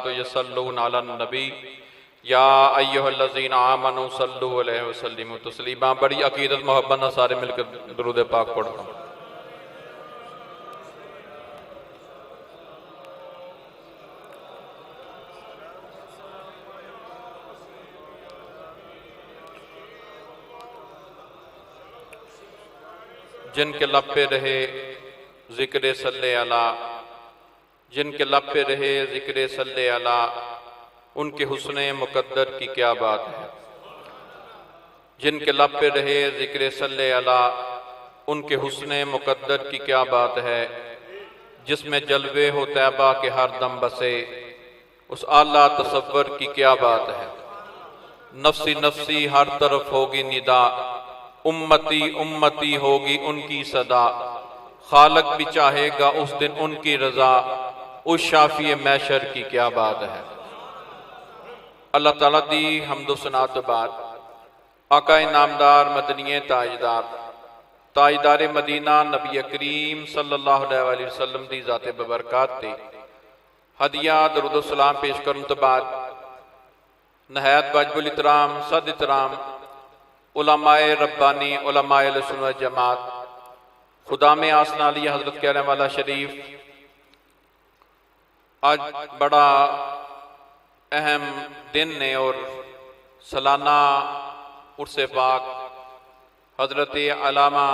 तो यसल्लून अलन नबी या अय्युहल्लज़ीना आमनू सल्लू अलैहि वसल्लिमू तस्लीमा। बड़ी अकीदत मोहब्बत ना सारे मिलकर दुरूद पाक पढ़ता हूँ। जिनके लब पे रहे जिक्र सल्ले अला, जिनके लब पे रहे जिक्र सल्ले अला, उनके हुस्ने मुकद्दर की क्या बात है। जिनके लब पे रहे जिक्र सल्ले अला, उनके हुस्ने मुकद्दर की क्या बात है। जिसमें जलवे हो तैबा के हर दम बसे, उस आला तसव्वुर की क्या बात है। नफ्सी नफ्सी हर तरफ होगी निदा, उम्मती उम्मती होगी उनकी सदा। खालक भी चाहेगा उस दिन उनकी रजा, उस शाफी मैशर की क्या बात है। अल्लाह ताला दी हम्दो सना तो बाद आका नामदार मदनीए ताजदार ताजदार मदीना नबी करीम सल्लल्लाहु अलैहि वसल्लम दी ज़ाते बबरकात ते हदिया दरूद सलाम पेश करन तो बाद नहायत वाजिबुल इतराम सद इतराम उलमाए रब्बानी उलमाए अहले सुन्नत जमात खुदा में आसना लिया हजरत कहने वाला शरीफ आज बड़ा अहम दिन ने और सालाना उर्से पाक हजरत अलामा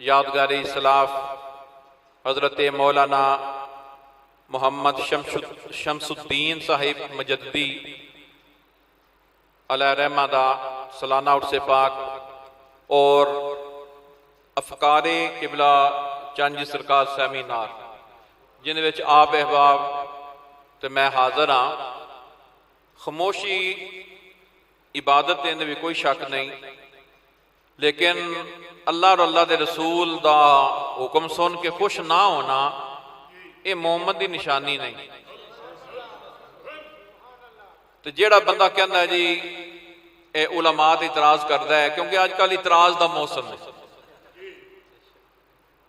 यादगार इस्लाफ हजरत मौलाना मोहम्मद शमसुद्दीन साहिब मुजद्दी अलैहि रहमदा सालाना उर्से पाक और अफकारे किबला चंद सरकार सेमीनार जिन्हें विच आप अहबाब तो मैं हाजिर हाँ। खामोशी इबादत देने भी कोई शक नहीं, लेकिन अल्लाह और अल्लाह के रसूल का हुक्म सुन के खुश ना होना ये मोहम्मद की निशानी नहीं। तो जेड़ा बंदा कहता है जी ये उलमा ते इतराज करता है, क्योंकि अजकल इतराज का मौसम है।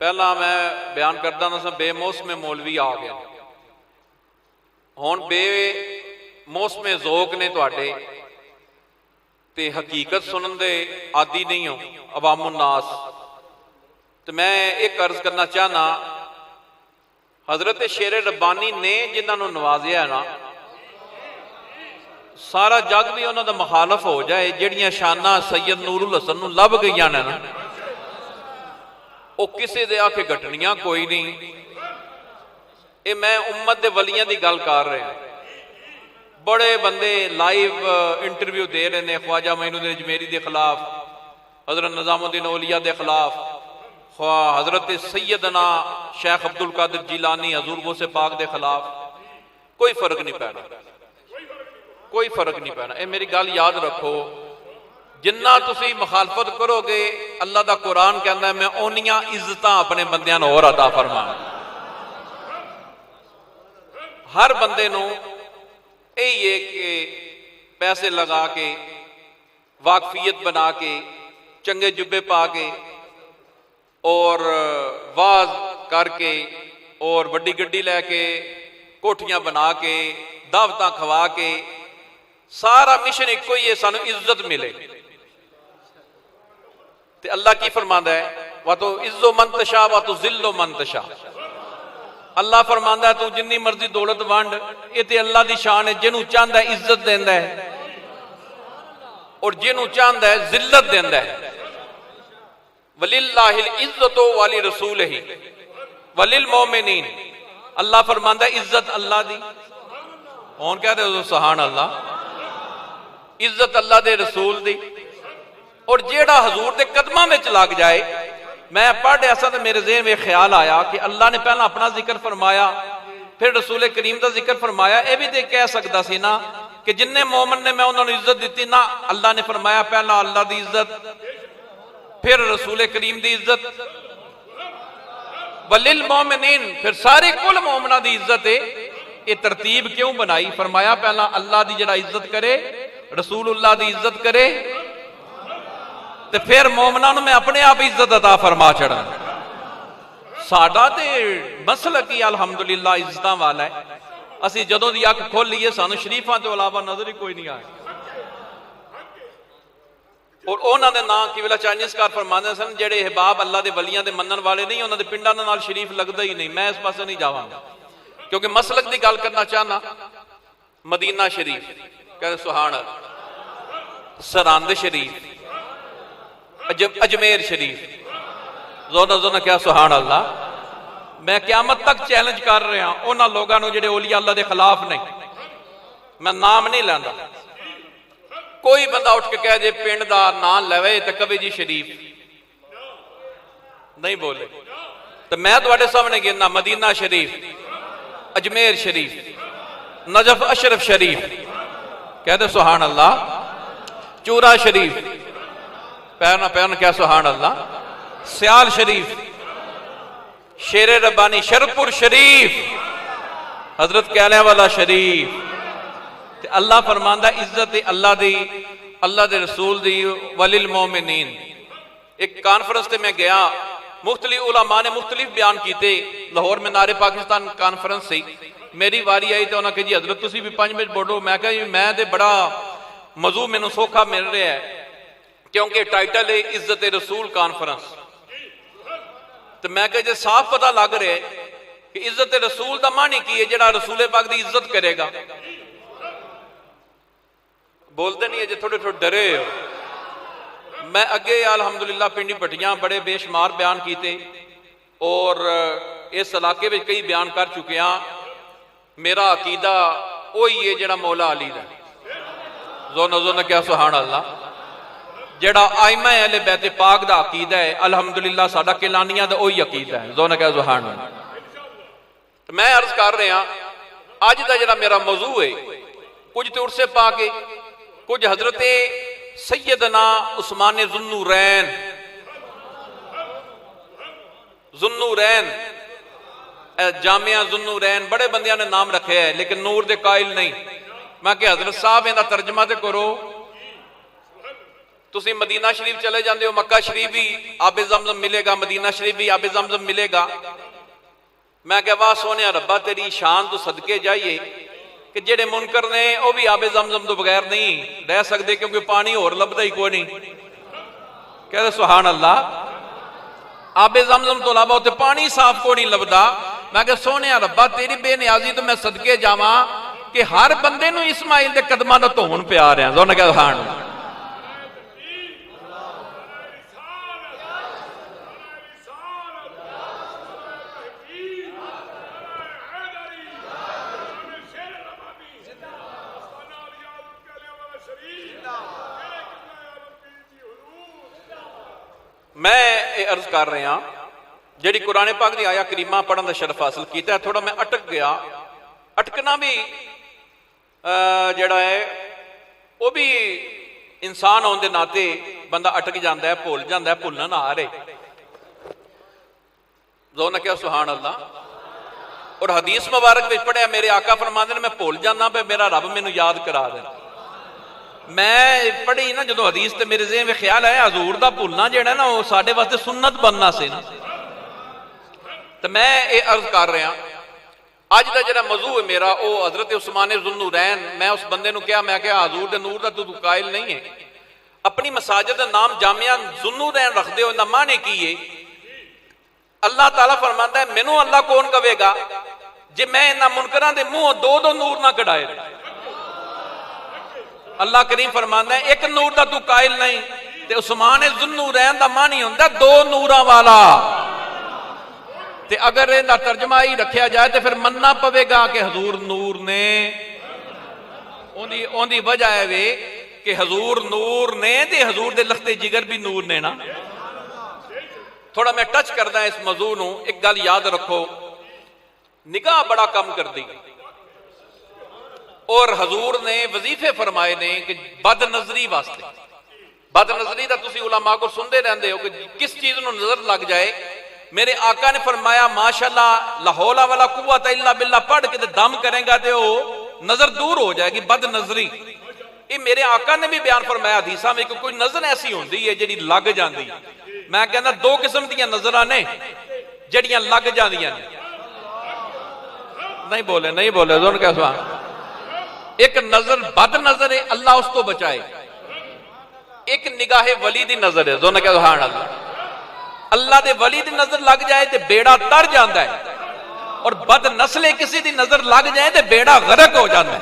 पहला मैं बयान करता था बेमौसमे मौलवी आ गया, हुण बेमौसमे जोक ने तुहाडे ते हकीकत सुनन दे आदि नहीं हो अवामुन नास। तो मैं एक अर्ज करना चाहना, हजरत शेर रब्बानी ने जिन्होंने नवाजिया ना सारा जग भी उन्होंने मुखालफ हो जाए। जड़ियां शाना सैयद नूरुल हसन नूं लभ गई ने ना वो किसी दे आके घटनियां कोई नहीं। ये मैं उम्मत दे वलियां दी गल कर रहा। बड़े बंदे लाइव इंटरव्यू दे रहे हैं ख्वाजा मोइनुद्दीन अजमेरी के खिलाफ, हजरत निजामुद्दीन औलिया के खिलाफ, हजरत सैयदना शेख अब्दुल कादिर जिलानी हजूर गौसे पाक के खिलाफ। कोई फर्क नहीं पैना, कोई फर्क नहीं पैना। ये मेरी गल याद रखो, जिन्ना तुसी मुखालफत करोगे अल्लाह का कुरान कहता है मैं ओनियां इज्जत अपने बंदियां नूं होर अता फरमावां। हर बंदे नूं यही है कि पैसे लगा के वाकफियत बना के चंगे जुब्बे पा के और वाज करके और वड्डी गड्डी लैके कोठियां बना के दावतां खवा के सारा मिशन एक ही है सानू इज्जत मिले। ते अल्लाह की फरमांदा है वा तो इज्जो मंतशा वा तो जिल्लो मंतशा। अल्लाह फरमांदा है तू जिन्नी मर्जी दौलत वंड, ये ते अल्लाह दी शान है। जिन्हों चाहता है इज्जत देंदा है और जिन्हों चाहता है जिल्लत देंदा है। वलिल्लाहिल इज्जतु वली रसूलिही वलिल मोमिनीन। अल्लाह फरमांदा है इज्जत अल्लाह दी। कौन कहते हो सुभान अल्लाह। इज्जत अल्लाह दे रसूल दी। और जेड़ा हजूर दे कदमां विच लग जाए, मैं पढ़ रहा था तो मेरे ज़हन में ख्याल आया कि अल्लाह ने पहला अपना जिक्र फरमाया फिर रसूल करीम का जिक्र फरमाया। यह भी तो कह सकता सी ना कि जिन्ने मोमन ने मैं उन्होंने इज्जत दी ना। अल्लाह ने फरमाया पहला अल्लाह की इज्जत फिर रसूल करीम की इज्जत वलिल मोमिनीन फिर सारे कुल मोमना की इज्जत है। ये तरतीब क्यों बनाई? फरमाया पहला अल्लाह की जरा इज्जत करे, रसूलुल्लाह की इज्जत करे, तो फिर मोमना मैं अपने आप इज्जत अता फरमा छड़ा। साडा ते मसलक ही अल्हम्दुलिल्लाह इज्जत वाला है। असी जदों दी अख खोल लीए सानू शरीफां तो इलावा नजर ही कोई नहीं आया। और उन्होंने नाम किबला चाइनीज कार फरमाते सन जेडे अहबाब अल्लाह के वलियां दे मनन वाले नहीं, उन्होंने पिंडां दे नाल शरीफ लगता ही नहीं। मैं इस पासे नहीं जावांगा क्योंकि मसलक की गल करना चाहना। मदीना शरीफ कहते सुहान, सरहंद शरीफ, अजमेर शरीफ, जोना जोना क्या सुहान अल्लाह। मैं क़यामत तक चैलेंज कर रहा उन्होंने लोगों को जिहड़े औलिया अल्लाह के खिलाफ नहीं। मैं नाम नहीं लैंदा, कोई बंदा उठ के कह दे पिंड का नाम लवे तो कवे जी शरीफ नहीं बोले तो मैं तुहाडे सामने गिनना मदीना शरीफ, अजमेर शरीफ, नजफ अशरफ शरीफ, कहते सुहान अल्लाह, चूरा शरीफ, पैरना पैरना क्या सुहान अल्लाह, सियाल शरीफ, शेरे रब्बानी शरपुर शरीफ, हजरत कहने वाला शरीफ। अल्लाह फरमांदा इज्जत अल्लाह दी, अल्लाह दे रसूल दी, वलिल मोमिनीन। एक कॉन्फ्रेंस से मैं गया, मुख्तलिफ उलमा ने मुख्तलिफ बयान किए। लाहौर में नारे पाकिस्तान कॉन्फ्रेंस से मेरी वारी आई तो उन्होंने कहा जी हजरत तुसी भी 5 मिनट बोलो। मैं कहा मैं तो बड़ा मौजू मैनू सौखा मिल रहा है क्योंकि टाइटल है इज्जत रसूल कॉन्फ्रेंस। तो मैं कहा जी साफ पता लग रहा है कि इज्जत रसूल का मानी की है, जड़ा रसूले पाक की इज्जत करेगा। बोलते नहीं है जो थोड़े थोड़े डरे हो। मैं अगे अल्हम्दुलिल्लाह पिंडी भट्टियां बड़े बेशुमार बयान किए और इस इलाके में कई बयान कर चुके हैं। मेरा अकीदा वही है जड़ा मौला अली का, जोना जोना क्या सुहान अल्लाह, जड़ा आइमा अहले बैत पाक का अकीदा है। अल्हम्दुलिल्लाह साडा किलानिया का वही अकीदा है, जोना क्या सुहान अल्लाह। मैं अर्ज कर रहा अज का जड़ा मेरा मौजू है, कुछ तो उर्से पा के, कुछ हजरत सैयदना उस्मान जुन्नूरैन, जुन्नूरैन जामिया जुन्नूरैन बड़े बंदियां ने नाम रखे है लेकिन नूर दे कायल नहीं। मैं कि हजरत साहब इहदा तर्जमा तो करो। तुसी मदीना शरीफ चले जाते हो, मक्का शरीफ भी आबे जमजम मिलेगा, मदीना शरीफ भी आबे जमजम मिलेगा। मैं क्या वाह सोने रब्बा तेरी शान तो सदके जाइए कि जेडे मुनकर ने वह भी आबे जमजम तो बगैर नहीं रह सकते क्योंकि पानी होर लभदा ही कोई नहीं। कहते सुहान अल्लाह, आबे जमजम तो अलावा उत्ते पानी साफ को नहीं लभदा। मैं क्या सोने रब्बा तेरी बेनियाजी तो मैं सदके जावा कि हर बंदे नूं इस्माइल दे कदमां दा धोन पिया रहा। जोने क्या सुहान मैं ये अर्ज कर रहा जी कुरान पाक की आया करीमा पढ़न का शरफ हासिल किया। थोड़ा मैं अटक गया, अटकना भी जड़ा है वह भी इंसान होने के नाते बंदा अटक जाता है, भुल जाता है, भुलना आ रहे। जो ने क्या सुहान अल्लाह। और हदीस मुबारक में पढ़िया मेरे आका फरमाते हैं मैं भुल जाना पे मेरा रब मैनू याद करा दे। मैं पढ़ी ना जो हदीस तो मेरे ज़हन में ख्याल है हजूर का भुलना जोड़ा ना वो साढ़े वास्ते सुन्नत बनना से ना। तो मैं ये अर्ज कर रहा अज का जो मौजू है मेरा वो हजरत उस्मान जुन्नूरैन। मैं उस बंदे को कहा, मैं क्या हजूर के नूर का तू कायल नहीं है, अपनी मसाजिद का नाम जामिया जुन्नूरैन रख दे, ना माने की है। अल्लाह ताला फरमाता है मैनू अल्लाह कौन कवेगा जे मैं इन्होंने मुनकरां दे मुंह दो दो नूर ना कढ़ाए। अल्लाह करीम फरमाता है एक नूर का तू कायल नहीं, ते उस्मान जुन्नूरैन का मान ही होंदा दो नूरां वाला। ते अगर इहदा तर्जमा ही रखा जाए तो फिर मनना पवेगा कि हजूर नूर ने। ओंदी वजह है वे कि हजूर नूर ने ते हजूर दे लखते जिगर भी नूर ने ना। थोड़ा मैं टच करदा इस मौजू नूं। एक गल याद रखो, निगाह बड़ा कम कर दी और हजूर ने वजीफे फरमाए ने कि बद नजरी वास्ते। बद नजरी का तुसी उलमा को सुनते रहते हो कि किस चीज नूं नजर लग जाए। मेरे आका ने फरमाया माशाअल्लाह ला हौला वला कुव्वत इल्ला बिल्लाह पढ़ के दम करेगा तो नजर दूर हो जाएगी। बद नजरी ये मेरे आका ने भी बयान फरमाया हदीसां में कि कोई नजर ऐसी होंदी है जिहड़ी लग जाती। मैं कहना दो किस्म दी नजरां ने जिहड़ियां लग जांदियां ने। नहीं बोले नहीं बोले जोन क्या सुभान। एक नजर बद नजर है, अल्लाह उस तो बचाए। एक निगाहे वली दी नजर है, जोन क्या सुभान अल्लाह। अल्लाह दे वली दी नजर लग जाए तो बेड़ा तर जाता है, और बद नस्ले किसी दी नजर लग जाए तो बेड़ा गरक हो जाता है।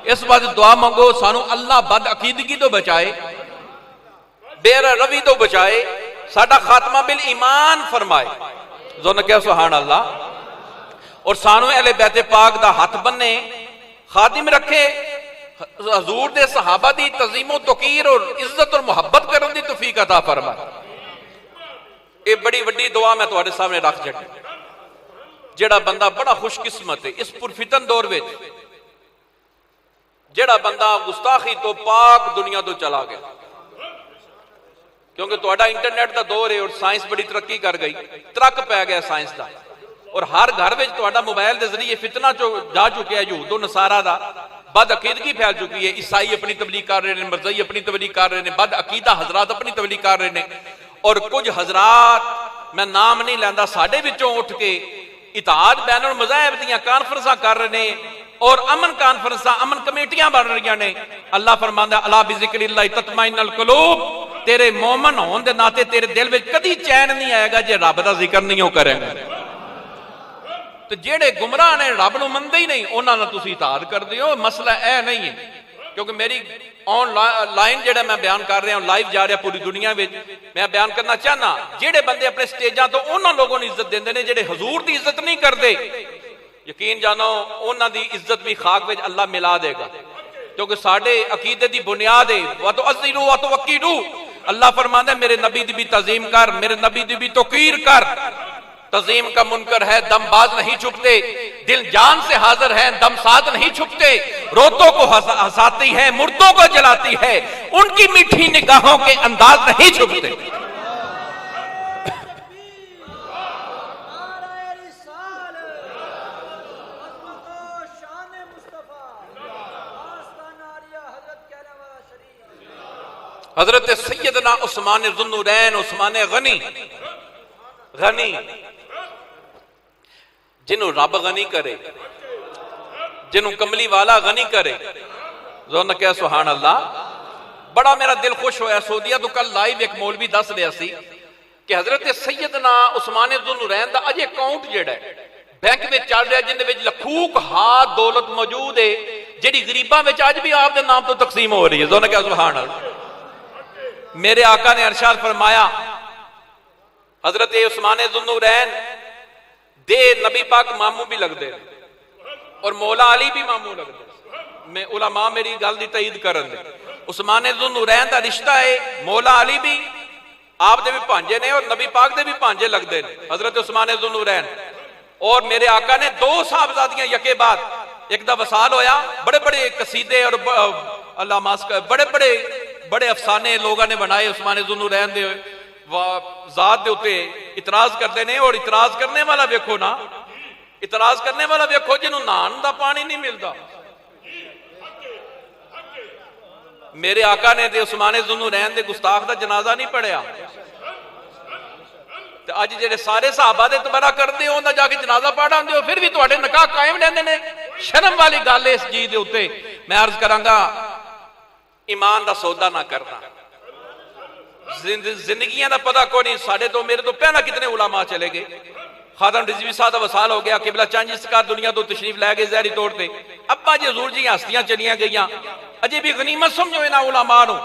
इस बात दुआ मंगो सानू अल्लाह बद अकीदगी तो बचाए, बेर रवि तो बचाए, साडा खात्मा बिल ईमान फरमाए, जो न क्या सुभान अल्लाह। और सानू अहले बैत पाक दा हथ बन्ने, खादिम रखे, हजूर दे सहाबा दी तजीमो तकीर और इज्जत और मुहब्बत करने दी तौफीक अता फरमाए। ये बड़ी वड्डी दुआ मैं तुहाडे सामने रख छड्डी। जेड़ा बंदा बड़ा खुशकिस्मत है इस पुरफितन दौर में, जेड़ा बंदा गुस्ताखी तो पाक दुनिया तो चला गया, क्योंकि तुहाडा इंटरनेट का दौर है और साइंस बड़ी तरक्की कर गई, तरक पै गया साइंस का, और हर घर में तुहाडा मोबाइल के जरिए फितना जा चुका है, यूदो नसारा दा बद अकीदगी फैल चुकी है। ईसाई अपनी तबलीग कर रहे हैं, मरज़ई अपनी तबलीग कर रहे हैं, बद अकीदा हजरात अपनी तबलीग कर रहे हैं, और कुछ हजरात मैं नाम नहीं लैंदा साडे विचों उठ के इतिहाद बैनुल मज़ाहिब दीयां कानफ्रेंसां कर रहे हैं, और अमन कानफ्रेंसां अमन कमेटियां बन रही ने। अल्लाह फरमांदा अला बिज़िक्रिल्लाह तत्मइन्नुल कुलूब, तेरे मोमन होने के नाते तेरे दिल में कदी चैन नहीं आएगा जे रब का जिक्र नहीं करेंगे। तो जेड़े गुमराह ने रब नूं मनदे ही नहीं, उन्हां तुसीं इताअत करदे हो। मसला यह नहीं है, क्योंकि मेरी ऑनलाइन जेड़ा मैं बयान कर रहा हूं, लाइव जा रहा पूरी दुनिया में, मैं बयान करना चाहना जेड़े बंदे अपने स्टेजां तो उन्हां लोगों ने इज्जत देंदे ने, जेड़े हजूर की इज्जत नहीं करते, यकीन जानो उन्हां दी इज्जत भी खाक विच अल्लाह मिला देगा, क्योंकि साडे अकीदे दी बुनियाद है व तो अज़ीरू व तो वकीलू। अल्लाह फरमांदा है मेरे नबी दी भी तज़ीम कर, मेरे नबी दी भी तौकीर कर। तज़ीम का मुनकर है, दमबाज नहीं छुपते, दिल जान से हाजिर है, दमसाद नहीं छुपते, रोतों को हंसाती है, मुर्दों को जलाती है, उनकी मीठी निगाहों के अंदाज नहीं छुपते। हजरत सैयदना उस्मान ज़ुन्नुरैन, उस्मान गनी, गनी जिन्हों रब गनी करे, जिन्हों कमली वाला गनी करे, जो न क्या सुभान अल्लाह। बड़ा मेरा दिल खुश होया, सऊदीया तो कल लाइव एक मौलवी दस रहा सी कि हजरत सैयदना उस्मान ज़ुन्नुरैन दा अजे अकाउंट जेड़ा बैंक में चल रहा, जिंदे विच लखूक हाथ दौलत मौजूद है, जिहड़ी गरीबां विच अज भी आप दे नाम तो तकसीम हो रही है। जो न क्या सुभान अल्लाह। मेरे आका ने अरशाद फरमाया, हजरत उस्मान ज़ुन्नुरैन दे नबी पाक मामू भी लगते और मौला अली भी मामू लगते। मैं उलमा मेरी गल की तईद करन दे। उस्मान ज़ुन्नुरैन का रिश्ता है, मौला अली भी आप दे भी भांजे ने और नबी पाक दे भी भांजे लगते हैं, हजरत उस्मान ज़ुन्नुरैन। और मेरे आका ने दो साहबजादियां यके बाद एक दा वसाल होया, बड़े बड़े कसीदे और अल्लाह मास बड़े बड़े बड़े अफसाने लोगों ने बनाए उस्मान ज़ुन्नुरैन दे जात दे उत्ते इतराज करते हैं। और इतराज करने वाला वेखो ना, इतराज करने वाला वेखो जिन्होंने नहान दा पानी नहीं मिलता। मेरे आका ने उस्मान ज़ुन्नुरैन दे गुस्ताख दा जनाजा नहीं पढ़िया, तो अज जेडे सारे सहाबा दे तबरा करते हो जाके जनाजा पढ़ आते हो, फिर भी तुहाडे निकाह कायम रहंदे ने। शर्म वाली गल है इस चीज दे उत्ते। मैं अर्ज करांगा ईमान दा सौदा ना करना, जिंदगियां दा पता कोई नहीं। साडे तो मेरे तो पहला कितने उलमा चले गए, खादम रिजवी साहब का वसाल हो गया, किबला चांजी सरकार दुनिया तो तशरीफ लै गए जहरी तौर पर। अब्बा जी हजूर जी हस्तियां चलियां गई, अजे भी गनीमत समझो इन्हां उलमा नूं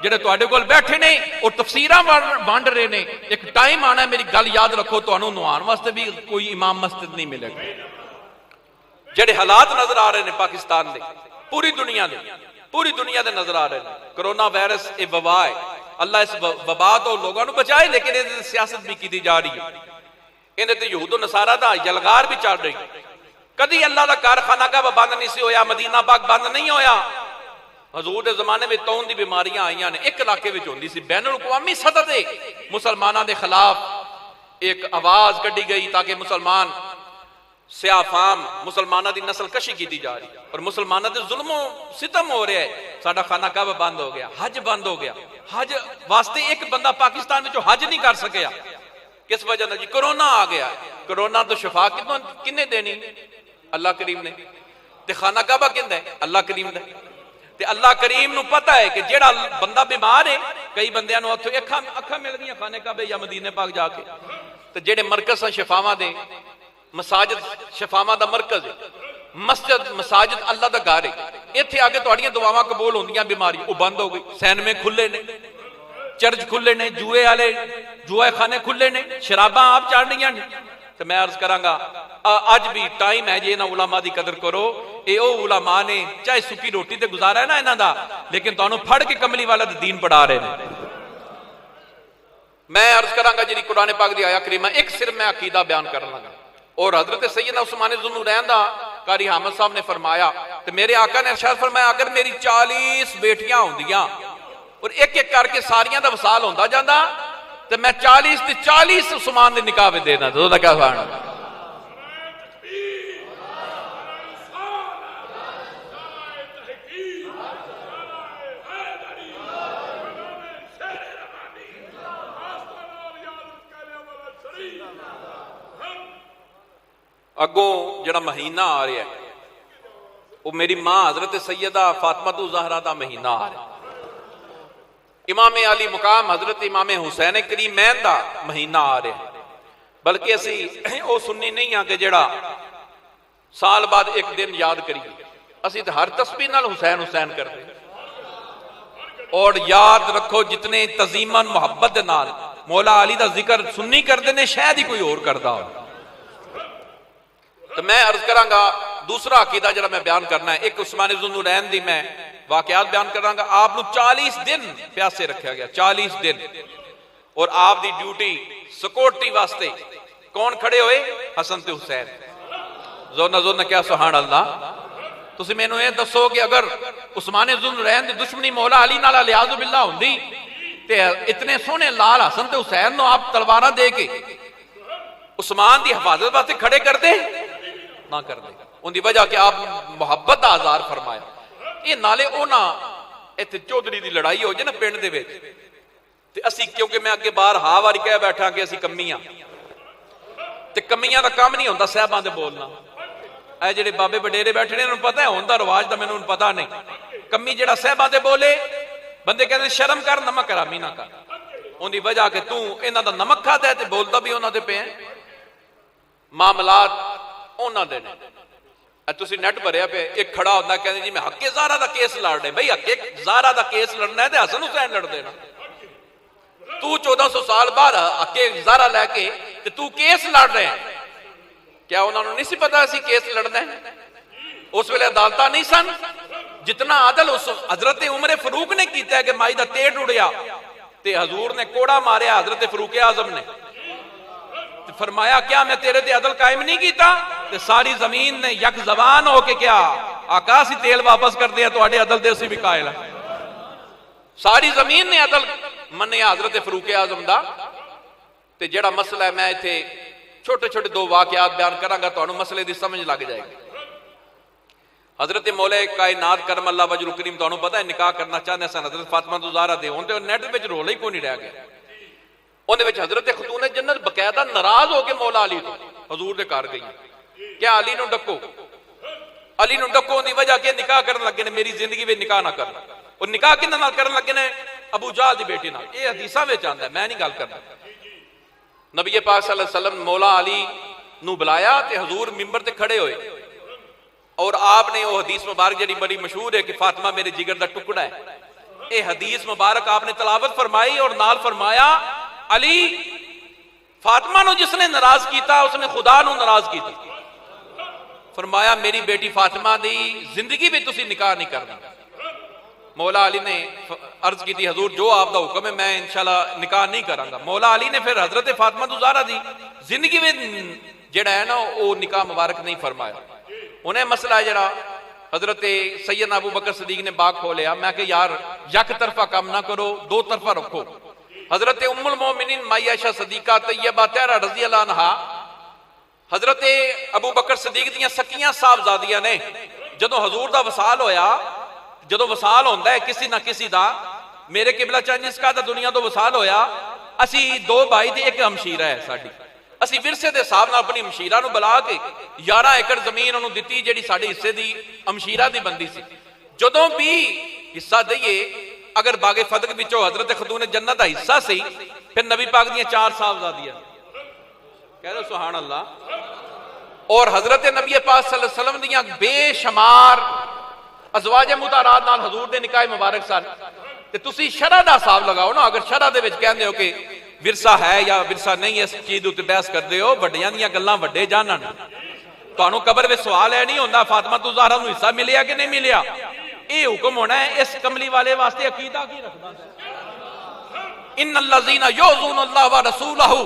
जेडे तुहाडे कोल बैठे ने और तफसीरां वंड रहे ने। एक टाइम आना, मेरी गल याद रखो, तुहानूं नहाण वास्ते भी कोई इमाम मस्जिद नहीं मिलेगा। जेडे हालात नजर आ रहे हैं पाकिस्तान दे, पूरी दुनिया दे नजर आ रहे हैं। कोरोना वायरस ये वबा है, अल्लाह इस वबा तो लोगों को बचाए, लेकिन ये सियासत भी की जा रही है। इन्हें तो यहूद नसारा का यलगार भी चल रही। कभी अल्लाह का कारखाना का बंद नहीं सी होया, मदीना पाक बंद नहीं होया। हजूर के जमाने में तौन की बीमारियां आईयां ने, एक इलाके में होंदी सी। बैनुल अक़वामी सतह ते मुसलमानों के खिलाफ एक आवाज कढ़ी गई ताकि मुसलमान सियाफाम मुसलमानों की नस्ल कशी की जा रही और मुसलमानों के जुल्मों सितम हो रहा है। साडा खाना काबा बंद हो गया, हज बंद हो गया। हज वास्ते एक बंदा पाकिस्तान में हज नहीं कर सकिया, किस वजह से जी? कोरोना आ गया। कोरोना तो शफा किन्ने देनी? अल्लाह करीम ने, ते खाना काबा किंदा है? अल्लाह करीम दा। ते अल्लाह करीम नूं पता है कि जेड़ा बंदा बीमार है, कई बंदियां नूं उत्थों अखां मिल गईयां खाने काबे या मदीने पाक जाके, ते जेड़े मरकज़ सन शिफावां दे, मसाजिद शिफावां दा मरकज़ है, मस्जिद मसाजिद अल्लाह दा घर है, इत्थे आके तुहाड़ियां दुआवां कबूल होंदियां, बीमारी वो बंद हो गई। सैनमे खुले ने, चर्च खुले ने, जुए वाले जुआ खाने खुले ने, शराबां आप चाढ़नियां ने। तो मैं अर्ज करांगा अज भी टाइम है जे इन्हां उलमा दी कदर करो। ये ओ उलमा ने, चाहे सुकी रोटी ते गुजारा है ना इन्हां दा, लेकिन तुहानूं फड़ के कमली वाला दीन पढ़ा रहे हैं। मैं अर्ज करांगा जी कुरान पाक दी आया करीमा एक सिर्फ मैं अकीदा बयान करन लगा, और हजरत सैयदना उस्मान ज़ुन्नूरैन दा कारी हामिद साहब ने फरमाया, तो मेरे आका ने इरशाद फरमाया, अगर मेरी 40 बेटियां होंदियां और एक एक करके सारियां दा वसाल होंदा जांदा, तो मैं 40 ते 40 उस्मान दे निकाह में देना। तो क्या फरमाना? अगों जड़ा महीना आ रहा है वो मेरी मां हजरत सैयदा फातिमा ज़हरा दा महीना आ रहा है। इमाम अली मुकाम हजरत इमाम हुसैन करीमैन दा महीना आ रहा है। बल्कि असी वो सुन्नी नहीं हाँ कि जड़ा साल बाद एक दिन याद करिए, असी तो हर तस्बीह नाल हुसैन हुसैन करते। और याद रखो जितने तजीमन मुहब्बत दे नाल मौला अली दा जिक्र सुन्नी करते ने, शायद ही कोई और करता हो। तो मैं अर्ज करांगा दूसरा अकीदा जरा मैं बयान करना है। एक उस्मान ज़ुन्नूरैन दी मैं वाकयात बयान करांगा। आप 40 दिन प्यासे रखा गया, 40 दिन, और आप दी ड्यूटी सिक्योरिटी वास्ते कौन खड़े होए? हसन ते हुसैन। जोरना जोरना क्या सुभान अल्लाह। तुसी मैनू ये दसो कि अगर उस्मान ज़ुन्नूरैन दी दुश्मनी मौला अली नाल लियाज़ु बिल्लाह हुंदी ते इतने सोहने लाल हसन ते हुसैन नूं आप तलवारां दे के उस्मान दी हिफाजत वास्ते खड़े कर दे ना कर दे। उनकी वजह कि आप मुहब्बत का आजार फरमाया। ये नाले ओ ना इत्थे चौधरी की लड़ाई हो जाए ना पिंड दे विच, ते असी क्योंकि मैं अगे बार हा वारी कह बैठा कि असी कम्मियां, ते कम्मियां दा काम नहीं होंदा साहबां दे बोलना। ऐ जेडे बाबे वडेरे बैठे ने उन्हें पता है होंदा रिवाज दा, मैनूं पता नहीं। कम्मी जेड़ा साहबां दे बोले बंदे कहते शर्म कर, नमक हरामी ना कर। उनकी वजह कि तू इन्हां दा नमक खाता है ते बोलदा भी उन्हां दे पे है। मामलात उन्हां दे ने। तुसी नेट भरिया पे एक खड़ा होंदा कहंदे जी मैं हक्के ज़हरा दा केस लड़ रहे। भाई हक्के ज़हरा दा केस लड़ना है ते हसन हुसैन लड़ देना। तू 1400 साल बाद हक्के ज़हरा लैके ते तू केस लड़ रहे हैं। क्या उन्होंने नहीं सी पता असी केस लड़ना है? उस वेले अदालतां नहीं सन। जितना अदल उस हजरत उमर फरूक ने किया कि माई दा तेड़ उड़िया ते हजूर ने कोड़ा मारिया हजरत फरूक आजम ने, फरमाया क्या मैं तेरे ते अदल कायम नहीं किया? ते सारी जमीन ने यक जबान होके क्या आकाश ही तेल वापस कर दिया, तुहाडे अदल दे असीं भी कायल हां। सारी जमीन ने अदल मन्निया हजरत फरूक आजम दा। ते जेड़ा मसला है मैं इत्थे छोटे छोटे दो वाकयात बयान करांगा, तुहानूं मसले दी समझ लग जाएगी। हजरत मौला कायनात करम अल्लाह वजहू करीम, तुहानूं पता है निकाह करना चाहते सन हजरत फातिमा ज़हरा दे। हुण ते नेट विच रोला ही कोई नहीं रह गया। उहदे विच हजरत खतून जन्नत बकायदा नाराज हो के मौला अली तो हजूर दे घर गई, क्या अली नूं डको, अली नूं डको। उहदी वजह के निकाह करन लगे ने, मेरी जिंदगी में निकाह ना कर। और निकाह किहदे नाल करन लगे ने? अबू जहल दी बेटी नाल। ये हदीसां विच आंदा है, मैं नहीं गल करदा। नबी पाक सल्लल्लाहु अलैहि वसल्लम मौला अली नूं बुलाया ते हजूर मिंबर ते खड़े होए, और आपने वो हदीस मुबारक जी बड़ी मशहूर है कि फातिमा मेरे जिगर का टुकड़ा है, ये हदीस मुबारक आपने तलावत फरमाई और नाल फरमाया अली फातिमा नु जिसने नाराज किया उसने खुदा नु नाराज किया। फरमाया मेरी बेटी फातिमा दी जिंदगी में तुसी निकाह नहीं करना। मौला अली ने अर्ज की थी हजूर जो आपका हुक्म है मैं इंशाल्लाह निकाह नहीं करांगा। मौला अली ने फिर हजरत फातिमा ज़हरा दी जिंदगी में जेड़ा है ना वो निकाह मुबारक नहीं फरमाया। उन्हें मसला जरा हजरत सैयदना अबू बकर सदीक ने बाग खोलिया। मैं कि यार यक तरफा काम ना करो, दो तरफा रखो। हजरत उम्मुल मोमिनीन माई आयशा सदीका तैयबा तहरा रज़ी अल्लाह अन्हा हजरत अबू बकर सदीक दियां सकियां साहबजादियां ने जदों हजूर दा वसाल होया, जदों वसाल होंदा है किसी ना किसी दा, मेरे किबला चंद जिसका दा दुनिया तो वसाल होया, असी दो भाई दी एक हमशीरा है साडी, असी विरसे के हिसाब नाल अपनी अमशीरा नूं बुला के 11 एकड़ जमीन उन्होंने दिती जिहड़ी साडे हिस्से की अमशीरा की बनती सी। जदों भी हिस्सा दईए अगर बागे फदक विचों हजरत खतून जन्नत का हिस्सा सी फिर नबी पाक दी 4 साहबजादियां कह रहे सुभान अल्लाह और हजरत नबी पाक सल्लल्लाहु अलैहि वसल्लम दियां बेशुमार अज़वाज मुताहरात नाल हजूर दे निकाह मुबारक सन। ते तुसी शरअ दा हिसाब लगाओ ना, अगर शरअ दे विच कहंदे हो कि विरसा है या विरसा नहीं, इस चीज उत्ते बहस करते हो, वड्डियां दियां गल्लां वड्डे जानन। तुहानूं कबर विच सवाल है नहीं होंदा फातिमा तो ज़हरा नूं हिस्सा मिलिया कि नहीं मिलिया, ये हुक्म होना है इस कमली वाले वास्ते अकीदा की रखदा है। इन्नल्लज़ीना युज़ूनुल्लाह व रसूलहू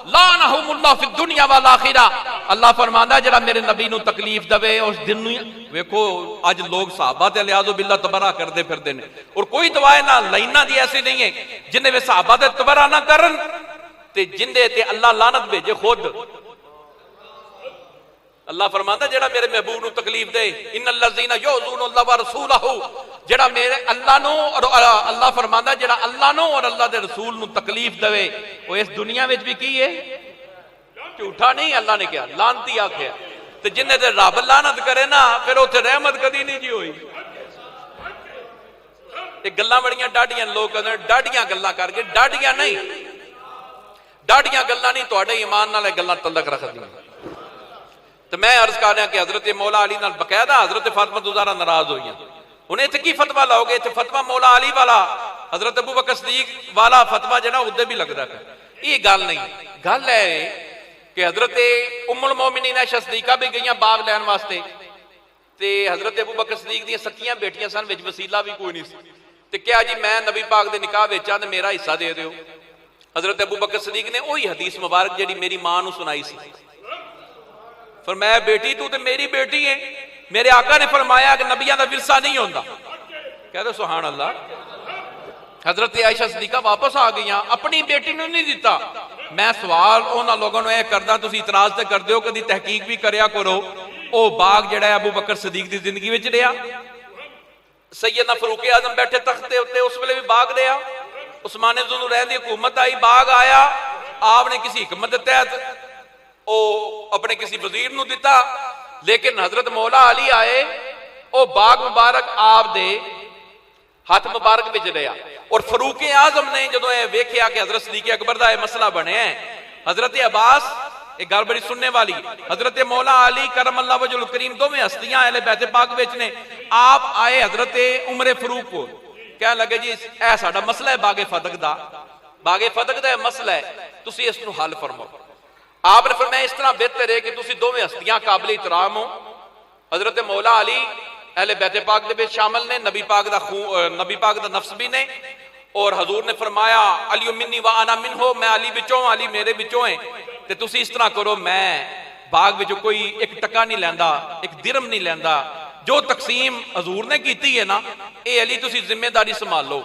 लानहुमुल्लाह फिद दुनिया वल आखिरा। अल्लाह फरमांदा जेड़ा मेरे नबी नूं तकलीफ दवे उस दिन वेखो अज लोग सहाबा ते लियाज़ो बिल्लाह तबरा करते फिरदे ने और कोई दवाए ना लाइना दी ऐसी नहीं है जिन्हें वे सहाबा ते तबरा ना करन ते जिंदे ते अल्लाह लानत भेजे खुद। अल्लाह फरमांदा जेड़ा मेरे महबूब नूं तकलीफ दे, इन्नल्लज़ीना युज़ूनुल्लाह व रसूलहू, जेड़ा मेरे अल्लाह नूं और अल्लाह फरमांदा जेड़ा अल्लाह नूं और अल्लाह दे रसूल नूं तकलीफ देवे वो इस दुनिया विच भी की है झूठा नहीं, अल्लाह ने कहा लानती आख्या। ते जिन्ने ते रब लानत करे ना फिर उत्थे रहमत कदी नहीं जी होई। ते गल्लां बड़ियां डाढ़ियां लोग कहंदे डाढ़ियां गल्लां करके, डाढ़ियां नहीं, डाढ़ियां गल्लां नहीं तुहाडे ईमान नाल गल्लां तल्लक रखदियां। तो मैं अर्ज कर रहा कि हजरत मौला अली नाल बकायदा हजरत फातिमा तो ज़हरा नाराज हुई। उन्हें इत्थे की फतवा लाओगे, इत्थे फतवा मौला अली वाला हजरत अबू बकर सदीक वाला फतवा जो उदे भी लगता है। ये गल नहीं, गल है कि हजरत उम्मुल मोमिनीन आयशा सदीका भी गई बाग लैन वास्ते ते हजरत अबू बकर सदीक दी सकियां बेटियां सन, विच वसीला भी कोई नहीं सी। ते क्या जी मैं नबी पाक दे निकाह विच आ ते मेरा हिस्सा दे दिओ। हजरत अबू बकर सदीक ने वही हदीस मुबारक जिहड़ी मेरी मां नूं सुनाई सी, फरमाया बेटी तू तो मेरी बेटी है, मेरे आका ने फरमाया कि नबियां दा विरसा नहीं होता। कह दो सुभान अल्लाह। हजरत आयशा सदीका वापस आ गई, अपनी बेटी नूं नहीं दिता। मैं सवाल उन्हां लोगों नूं करदा, तुसीं इतराज ते करदे हो, कदी तहकीक भी करया करो। ओ बाग जिहड़ा है अबू बकर सदीक दी जिंदगी विच रहा, सैयदना फरूक आजम बैठे तख्त दे उत्ते उस वेले भी बाग रहा, उस्मान ज़ुल रहन दी हुकूमत आई, बाग आया, आपने किसी हिकमत के तहत ओ अपने किसी वजीर नूं दिता। लेकिन हजरत मौला अली आए, ओ बाग मुबारक आप दे हाथ मुबारक विच रहा। और फरूक आजम ने जो यह वेख्या कि हजरत सदीक अकबर का यह मसला बनया है, हजरत अब्बास, एक गल बड़ी सुनने वाली, हजरत मौला अली करम अल्लाह वजहुल करीम दोवें हस्तियां अहले बैत पाक विच ने। आप आए हजरत उमर फरूक को, कह लगे जी यह साडा मसला है बागे फदक दा, बागे फदक दा मसला है, तुसीं इस नूं हल फरमाओ। आपने फरमाया इस तरह बेहतर है कि तुसीं दोवें हस्तियां काबिल इहतराम हो। हजरत मौला अली अहले बैत पाक दे विच शामिल ने, नबी पाक दा नफ्स भी ने। और हजूर ने फरमाया अली मिन्नी व अना मिन्हो, मैं अली विचों, अली मेरे विचों है। ते तुसीं इस तरह करो, मैं बाग विचों कोई एक टका नहीं लैंदा, एक दिरम नहीं लैंदा, जो तकसीम हजूर ने की है ना, ये अली तुसीं जिम्मेदारी संभालो।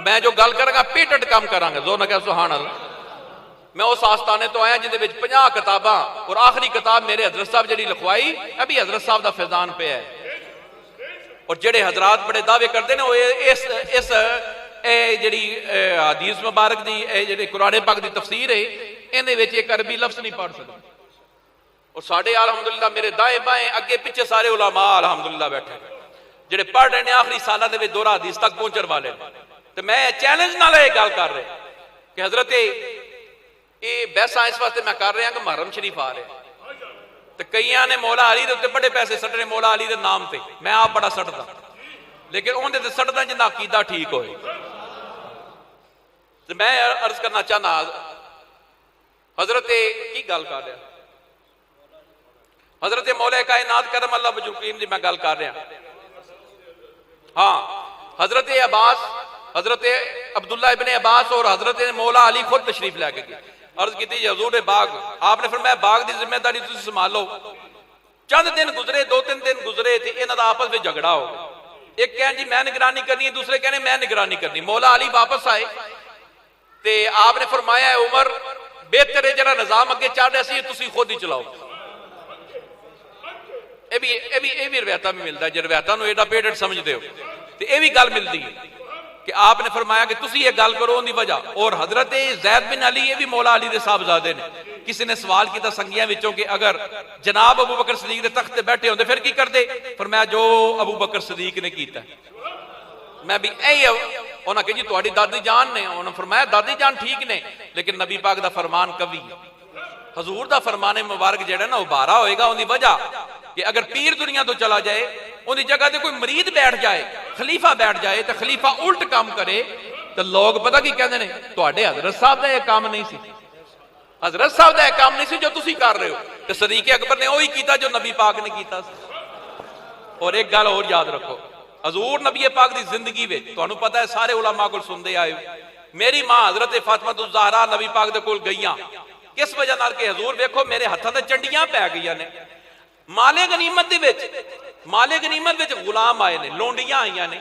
मैं जो गल करांगा पेटेंट काम करांगा, जो ना कह सुभान अल्लाह। मैं उस आस्थाने तो आया जिहदे विच 50 किताबां और आखिरी किताब मेरे हजरत साहब जिहड़ी लिखवाई अभी हजरत साहब का फैजान पे है। और जेडे हजरात बड़े दावे करते हैं वो इस जिहड़ी हदीस मुबारक दी जिहड़ी कुरान पाक दी तफसीर है, इहदे विच एक अरबी लफ्ज़ नहीं पढ़ सकते। और साडे अलहमदुलिल्लाह मेरे दाएं बाएं अगे पिछे सारे उलमा अलहमदुलिल्लाह बैठे जेडे पढ़ रहे हैं आखिरी सालों के दोहरा हदीस तक पहुंचने वाले। तो मैं चैलेंज नाल यह गल कर रहा कि हजरत ये बहसा इस वास्ते मैं कर रहा कि मुहर्रम शरीफ आ रहा, तो कई ने मौला अली के बड़े पैसे सटने मौला अली के नाम से, मैं आप बड़ा सटदा, लेकिन उन्हें सटदा जिन्ना अकीदा ठीक होए। तो मैं अर्ज करना चाहना हजरत की गल कर रहा, हजरत मौला कायनात करम अल्लाह वजहुल करीम की मैं गल कर रहा। हाँ, हजरत अब्बास, हजरत अब्दुल्ला इब्ने अब्बास और हजरत मौला अली खुद तशरीफ लैके गए। अर्ज की हजूर बाग, आपने फिर मैं बाग की जिम्मेदारी तुम संभालो। चंद दिन गुजरे, 2-3 दिन गुजरे थे, इन्हों का आपस में झगड़ा हो गया। एक कह जी मैं निगरानी करनी है, दूसरे कहने मैं निगरानी करनी। मौला अली वापस आए तो आपने फरमाया उमर बेहतर है जरा निजाम अगे चल रहा सी तुम खुद ही चलाओ। ये भी रवायत में मिलता है, जो रवायतों एडा पेटेंट समझते हो तो यह भी गल मिलती है। कि आपने फरमाया कि तुसी ये गल करो उनकी वजह। और हजरत ज़ैद बिन अली ये भी मौला अली दे साहबजादे ने। किसी ने सवाल किया संगियां विचों कि अगर जनाब अबू बकर सदीक दे तख्त ते बैठे होंदे फिर की करदे? फरमाया जो अबू बकर सदीक ने कीता। मैं भी यही उन्होंने कहा जी तुहाडी दादी जान ने। उन्होंने फरमाया दादी जान ठीक ने, लेकिन नबी पाक दा फरमान कवी हजूर दा फरमाने मुबारक जेड़ा ना उबारा होएगा उनकी वजह कि अगर पीर दुनिया तो चला जाए उनकी जगह ते कोई मरीद बैठ जाए, खलीफा बैठ जाए तो खलीफा उल्ट काम करे तो लोग पता की कहते हैं तुहाडे हजरत साहब का यह काम नहीं सी, हजरत साहब का यह काम नहीं सी जो तुसी कर रहे हो। तो सदीक अकबर ने वही किया जो नबी पाक ने किया। और एक गल और याद रखो, हजूर नबी पाक की जिंदगी में तुहानू पता है सारे उलमा को सुनते आए, मेरी मां हजरत फातिमा तुज ज़हरा नबी पाक दे कोल गईयां किस वजह नाल कि हजूर देखो मेरे हाथों ते चंडियां पै गईयां ने। माले गनीमत दे विच माले गनीमत विच गुलाम आए ने, लोंडियां आईयां ने,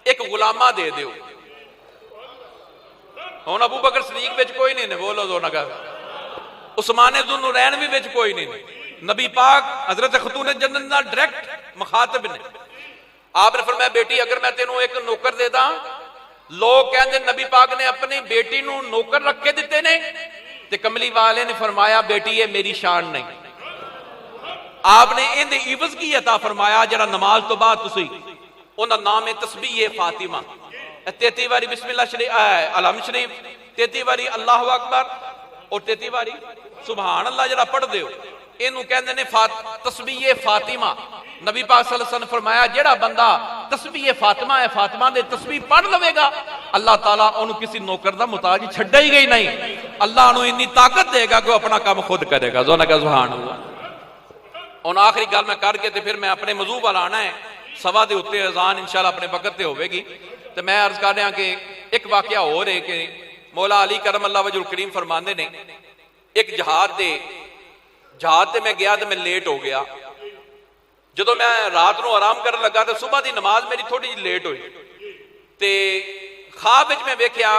एक गुलामा दे दिओ। हुण अबू बकर सदीक विच कोई नहीं ने, बोलो दो नगर उस्माने ज़ुन्नुरैन भी विच कोई नहीं ने, नबी पाक हजरत खतून जन्नत नाल डायरेक्ट मुखातब ने। आपने फरमाया बेटी अगर मैं तेनों एक नौकर दे दा, लोग कहते नबी पाक ने अपनी बेटी नूं नौकर रख के दिते ने, ते कमली वाले ने फरमाया बेटी ये मेरी शान नहीं। आपने इहदे इवज की अता फरमाया जरा नमाज तो बाद तुसी उहदा नाम है तस्बीह फातिमा, 33 बारी बिस्मिल्लाह शरीफ अलहम शरीफ, 33 बारी अल्लाहु अकबर और 33 बारी सुभान अल्लाह जरा पढ़ दिओ। इनू कहंदे ने तस्बीह फातिमा। नबी पाक सल्लल्लाहु अलैहि वसल्लम फरमाया जेड़ा बंदा तस्बीह फातिमा है फातिमा दे तस्बीह पढ़ लवेगा अल्लाह ताला उन्हें किसी नौकर दा मुताज छड्डा ही गई नहीं, अल्लाह उन्हें इन्नी ताकत देगा कि अपना काम खुद करेगा। जोना का सुभान अल्लाह। और आखिरी गल मैं करके ते फिर मैं अपने मौजू वाल आना है, सवा दे उत्ते अजान इंशाअल्लाह अपने वक्त ते होवेगी। तो मैं अर्ज कर रहा कि एक वाकया हो रहा है कि मौला अली करम अल्लाह वजहुल करीम फरमाते ने एक जहाज ते मैं गया तो मैं लेट हो गया। जो मैं रात को आराम कर लगा तो सुबह की नमाज मेरी थोड़ी जी लेट हुई, तो ख्वाब में मैं वेख्या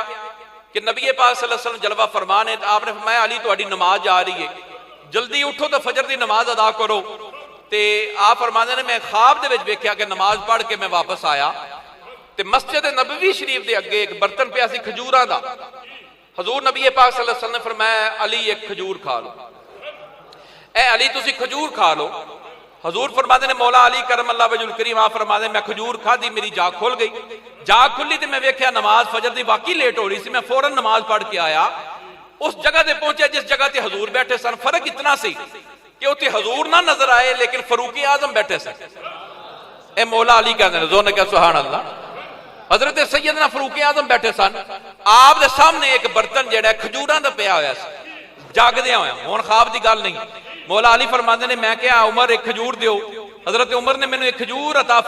कि नबी पाक सल्लल्लाहु अलैहि वसल्लम जलवा फरमान है। आपने फरमाया अली तुहाडी नमाज आ रही है, जल्दी उठो तो फजर की नमाज अदा करो। तो आप फरमाते ने मैं ख्वाब दे विच वेख्या कि नमाज पढ़ के मैं वापस आया तो मस्जिद नबवी शरीफ के अगे एक बर्तन पिया सी खजूरां दा। हजूर नबी पाक सल्लल्लाहु अलैहि वसल्लम ने फरमाया अली एक खजूर खा लो, ए अली तुसी खजूर खा लो। हजूर फरमाते ने मौला अली करम अल्लाह वजहुल करीम आप फरमाते मैं खजूर खाधी, मेरी जाग खुल गई। जाग खुली तो मैं वेख्या नमाज फजर की वाकई लेट हो रही सी। मैं फौरन नमाज पढ़ के आया, उस जगह से पहुंचा जिस जगह से हजूर बैठे सन। फर्क इतना सी कि उत्थे हजूर ना नजर आए लेकिन फरूक आजम बैठे सन। ए मौला अली कहते जोर ने कहा सुभान अल्लाह। हजरत सैयदना फरूक आजम बैठे सन, आप दे सामने एक बर्तन जेड़ा खजूरां दा पिया होया सी, जागदिया होया। हुण ख्वाब की गल नहीं। मौला अली फरमाते ने मैं क्या उमर एक खजूर दियो। हजरत उमर ने मैंने एक खजूर अता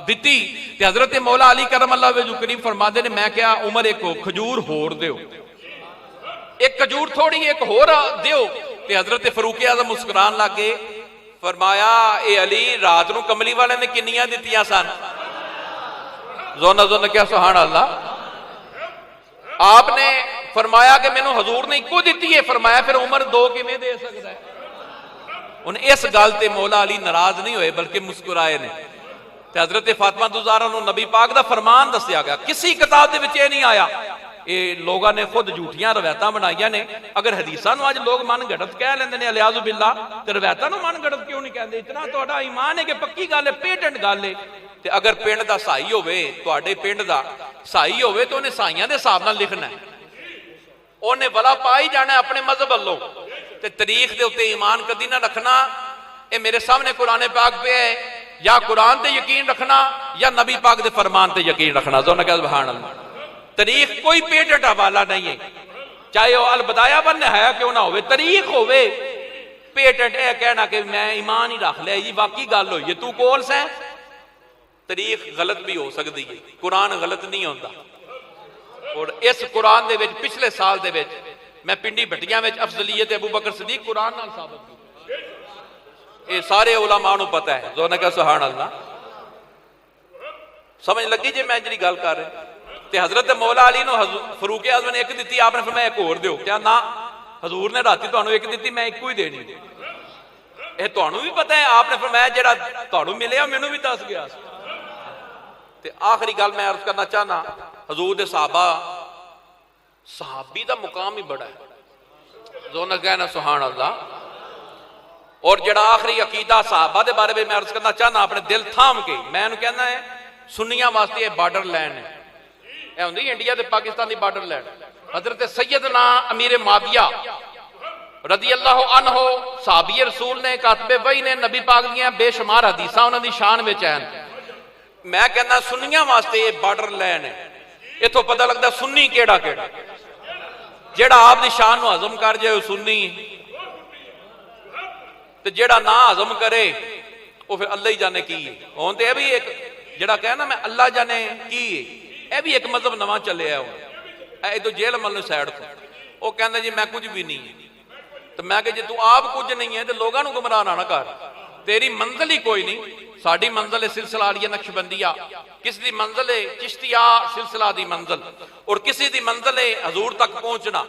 दी। हजरत मौला अली करम अल्लाह वजहुल करीम फरमाते ने मैं क्या उमर एक खजूर होर दियो, एक खजूर थोड़ी एक होर दियो। हजरत फरूक आजम मुस्कुरान लग गए, फरमाया ए अली रात को कमली वाले ने किन्नियां दित्तियां सन? जोना जोना क्या सुभान अल्लाह। आपने फरमाया कि मैनू हजूर ने इको दी है। फरमाया फिर उमर दो किवें दे सकता है? हुण इस गल ते मौला अली नाराज नहीं होए बल्कि मुस्कुराए ने। ते हजरत फातिमा ज़हरा नूं नबी पाक दा फरमान दस्सिया गया, किसी किताब दे विच नहीं आया। ये लोगों ने खुद झूठियां रवायतां बनाईयां ने। अगर हदीसां नूं अज लोग मन गढ़त कह लैंदे ने अलियाज़ु बिल्लाह, ते रवायतां नूं मन गढ़त क्यों नहीं कहंदे? इतना तुहाडा ईमान है कि पक्की गल है, पेटेंट गल है। ते अगर पिंड दा साई होवे, तुहाडे पिंड दा साई होवे तो उहने साईयां दे हिसाब नाल लिखना है, उन्हें वला पा ही जाना अपने मजहब वालों। ते तारीख दे उत्ते ईमान कदी ना रखना। ये मेरे सामने कुरान पाक पे है, या कुरान ते यकीन रखना या नबी पाक दे फरमान ते यकीन रखना। जो नकल सुभान अल्लाह। तारीख कोई पेटेंट हवाला नहीं है, चाहे वह अल बदाया बन है क्यों ना हो। तारीख होवे पेटेंट यह कहना कि मैं ईमान ही रख लिया जी वाकई गल हुई है, तू कोल सै। तारीख गलत भी हो सकती है, कुरान गलत नहीं होता। और इस कुरान दे विच पिछले साल दे विच मैं पिंडी भट्टियां विच अफजलीयत अबू बकर सदीक कुरान नाल साबित की। ये सारे उलमा नूं पता है। जो ने कहा सुभान अल्लाह। समझ लगी जे मैं जिहड़ी गल कर रहा। ते हजरत मौला अली नूं फरूक आजम ने एक दी, आपने फरमाया एक होर दिओ। क्या ना हजूर ने राती तुहानूं एक दी, मैं इको ही देनी। यह तुहानूं भी पता है। आपने फरमाया जिहड़ा तुहानूं मिलिया मैनूं भी दस गया। ते आखिरी गल मैं अर्ज करना चाहना, हजूर दे सहाबा, सहाबी का मुकाम ही बड़ा है, जो न कहना सुभान अल्लाह। और जड़ा आखिरी अकीदा सहाबा के बारे में मैं अर्ज करना चाहना अपने दिल थाम के, मैं कहना है सुन्नियां वास्ते ये बार्डर लैन है, यह होंगी इंडिया ते पाकिस्तान की बार्डर लैन। हजरत सैयदना अमीर माविया रदी अल्लाह अन्हो साहबी रसूल ने, कातबे वही ने, नबी पाक दियां बेशुमार हदीसां उन्हां दी शान विच हैन। मैं कहना सुन्नियां वास्ते ये बार्डर लैन है, इथों पता लगता सुन्नी केड़ा केड़ा, जेड़ा आप दी शान नूं हजम कर जाए सुन्नी, ते जेड़ा ना हजम करे वो फिर अल्लाह ही जाने की है। हुण ते भी एक जेड़ा कहना मैं अल्लाह जाने की है, यह भी एक मजहब नवा चले है। इधर जेल मल सैड तो वह कहना जी मैं कुछ भी नहीं है, तो मैं कह जे तू आप कुछ नहीं है तो लोगों को गुमराह ना कर, तेरी मंजिल ही कोई नहीं। साड़ी मंजिल है सिलसिला आलिया नक्शबंदिया, किसी की मंजिल है चिश्तिया सिलसिला दी मंजिल, और किसी की मंजिल है हजूर तक पहुंचना,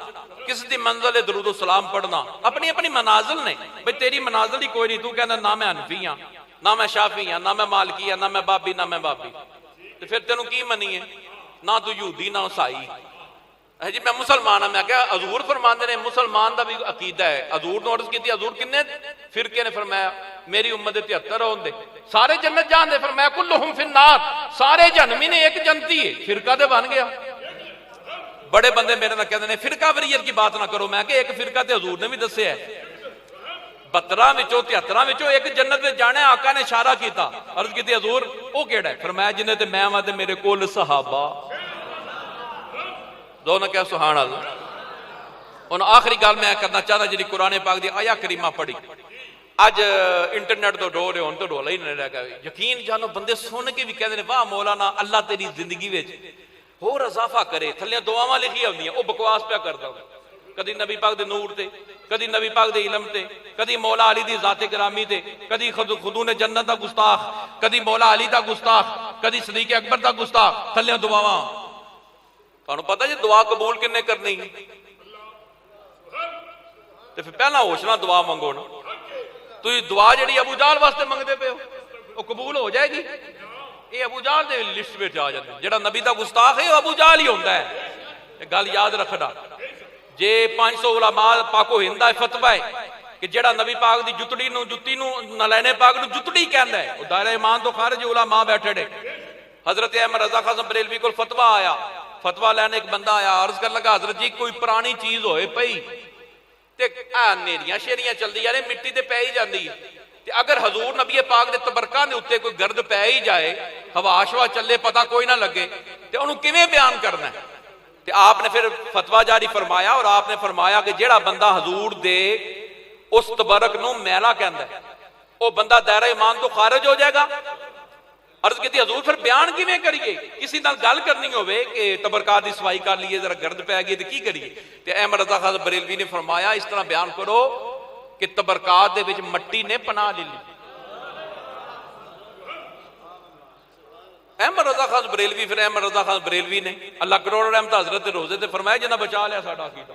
किसी की मंजिल है दरूद सलाम पढ़ना। अपनी अपनी मनाजिल ने, भाई तेरी मनाजिल ही कोई नहीं। तू कहना ना मैं हनफी हाँ, ना मैं शाफी हाँ, ना मैं मालकी हाँ, ना मैं बाबी, ना मैं बाबी, तो फिर तेन की मनीए? ना तू यूदी ना ईसाई है जी, मैं मुसलमान हाँ। मैं क्या हजूर फरमाते ने मुसलमान का भी अकीदा है। हजूर ने अर्ज की, हजूर किन्ने फिरके ने? फरमाया मेरी उम्मत दे 73 होंदे, सारे जन्नत जांदे। फरमाया कुल्लुहुम फिन्नार, सारे जहन्नमी ने, एक जनती है। फिरका तो बन गया। बड़े बंदे मेरे नाल कहते हैं फिरका वरीयत की बात ना करो। मैं कि एक फिरका तो हजूर ने भी दस्या है, 72 विचों 73 विचों एक जन्नत में जाने। आका ने इशारा किया, अर्ज की हजूर वो केड़ा है? फरमाया जिन्हें ते मैं ते मेरे कोल सहाबा। दोनों क्या सुभान अल्लाह। हुण आखिरी गल मैं करना चाहता, जी कुरान पाक दी आया करीमा पढ़ी, अज इंटरनेट तो डोर हुण तो डोला ही नहीं रह गया। यकीन जानो बंदे सुन के भी कहते हैं वाह मौलाना अल्लाह तेरी जिंदगी में होर इजाफा करे। थल्ले दुआवां लिखी आउंदियां, वो बकवास पिया करदा, कदी नबी पाक दे नूर ते, कदी नबी पाक दे इलम ते, कदी मौला अली दी जाते ग्रामी ते, कदी खुदू ने जन्नत दा गुस्ताख, कदी मौला अली दा गुस्ताख, कदी सदीक अकबर दा गुस्ताख। थल्ले दुआवां, तुहानू पता जी दुआ कबूल किन्ने करनी, तो फिर पहला होशना दुआ मंगो ना। तुम दुआ जी अबू जाल वास्ते मंगते पे हो, वो कबूल हो जाएगी? ये अबू जाल दे लिस्ट में आ जाते, जेड़ा नबी दा गुस्ताख है वो अबू जाल ही होंदा है। गल याद रखना, जे 500 उलमा पाको हिंदा फतवा है कि जेड़ा नबी पाक दी जुतड़ी नू जुत्ती नू नलैने पाक नू जुतड़ी कहंदा है, वो दायरा ईमान तो खारिज उलमा बैठे ने। हजरत अहमद रजा खान बरेलवी को फतवा आया, फतवा लैने एक बंदा आया, अर्ज कर लगा हजरत जी कोई पुरानी चीज होए पई ते नेरियां शेरियां चलदी यार मिट्टी ते पै ही जांदी है, ते अगर हजूर नबी पाक दे तबरकां दे उत्ते कोई गर्द पै ही जाए, हवा शवा चले, पता कोई ना लगे, ते उहनूं किवें बयान करना है? ते आपने फिर फतवा जारी फरमाया, और आपने फरमाया कि जेड़ा बंदा हजूर दे उस तबरक नूं मैला कहंदा है, वो बंदा दायरा ईमान तो खारिज हो जाएगा। अर्ज की हजूर फिर बयान किवें करिए? किसी नाल गल करनी होवे कि तबरकात दी सफाई कर लीए, जरा गर्द पै गई तो की करिए? ते अहमद रजा खान बरेलवी ने फरमाया इस तरह बयान करो कि तबरकात दे विच मट्टी ने पनाह ले ली। अहमद रजा खान बरेलवी, फिर अहमद रजा खान बरेलवी ने अल्लाह करोड़ रहमत हजरत रोजे ते फरमाया जिन्हें बचा लिया साडा अकीदा।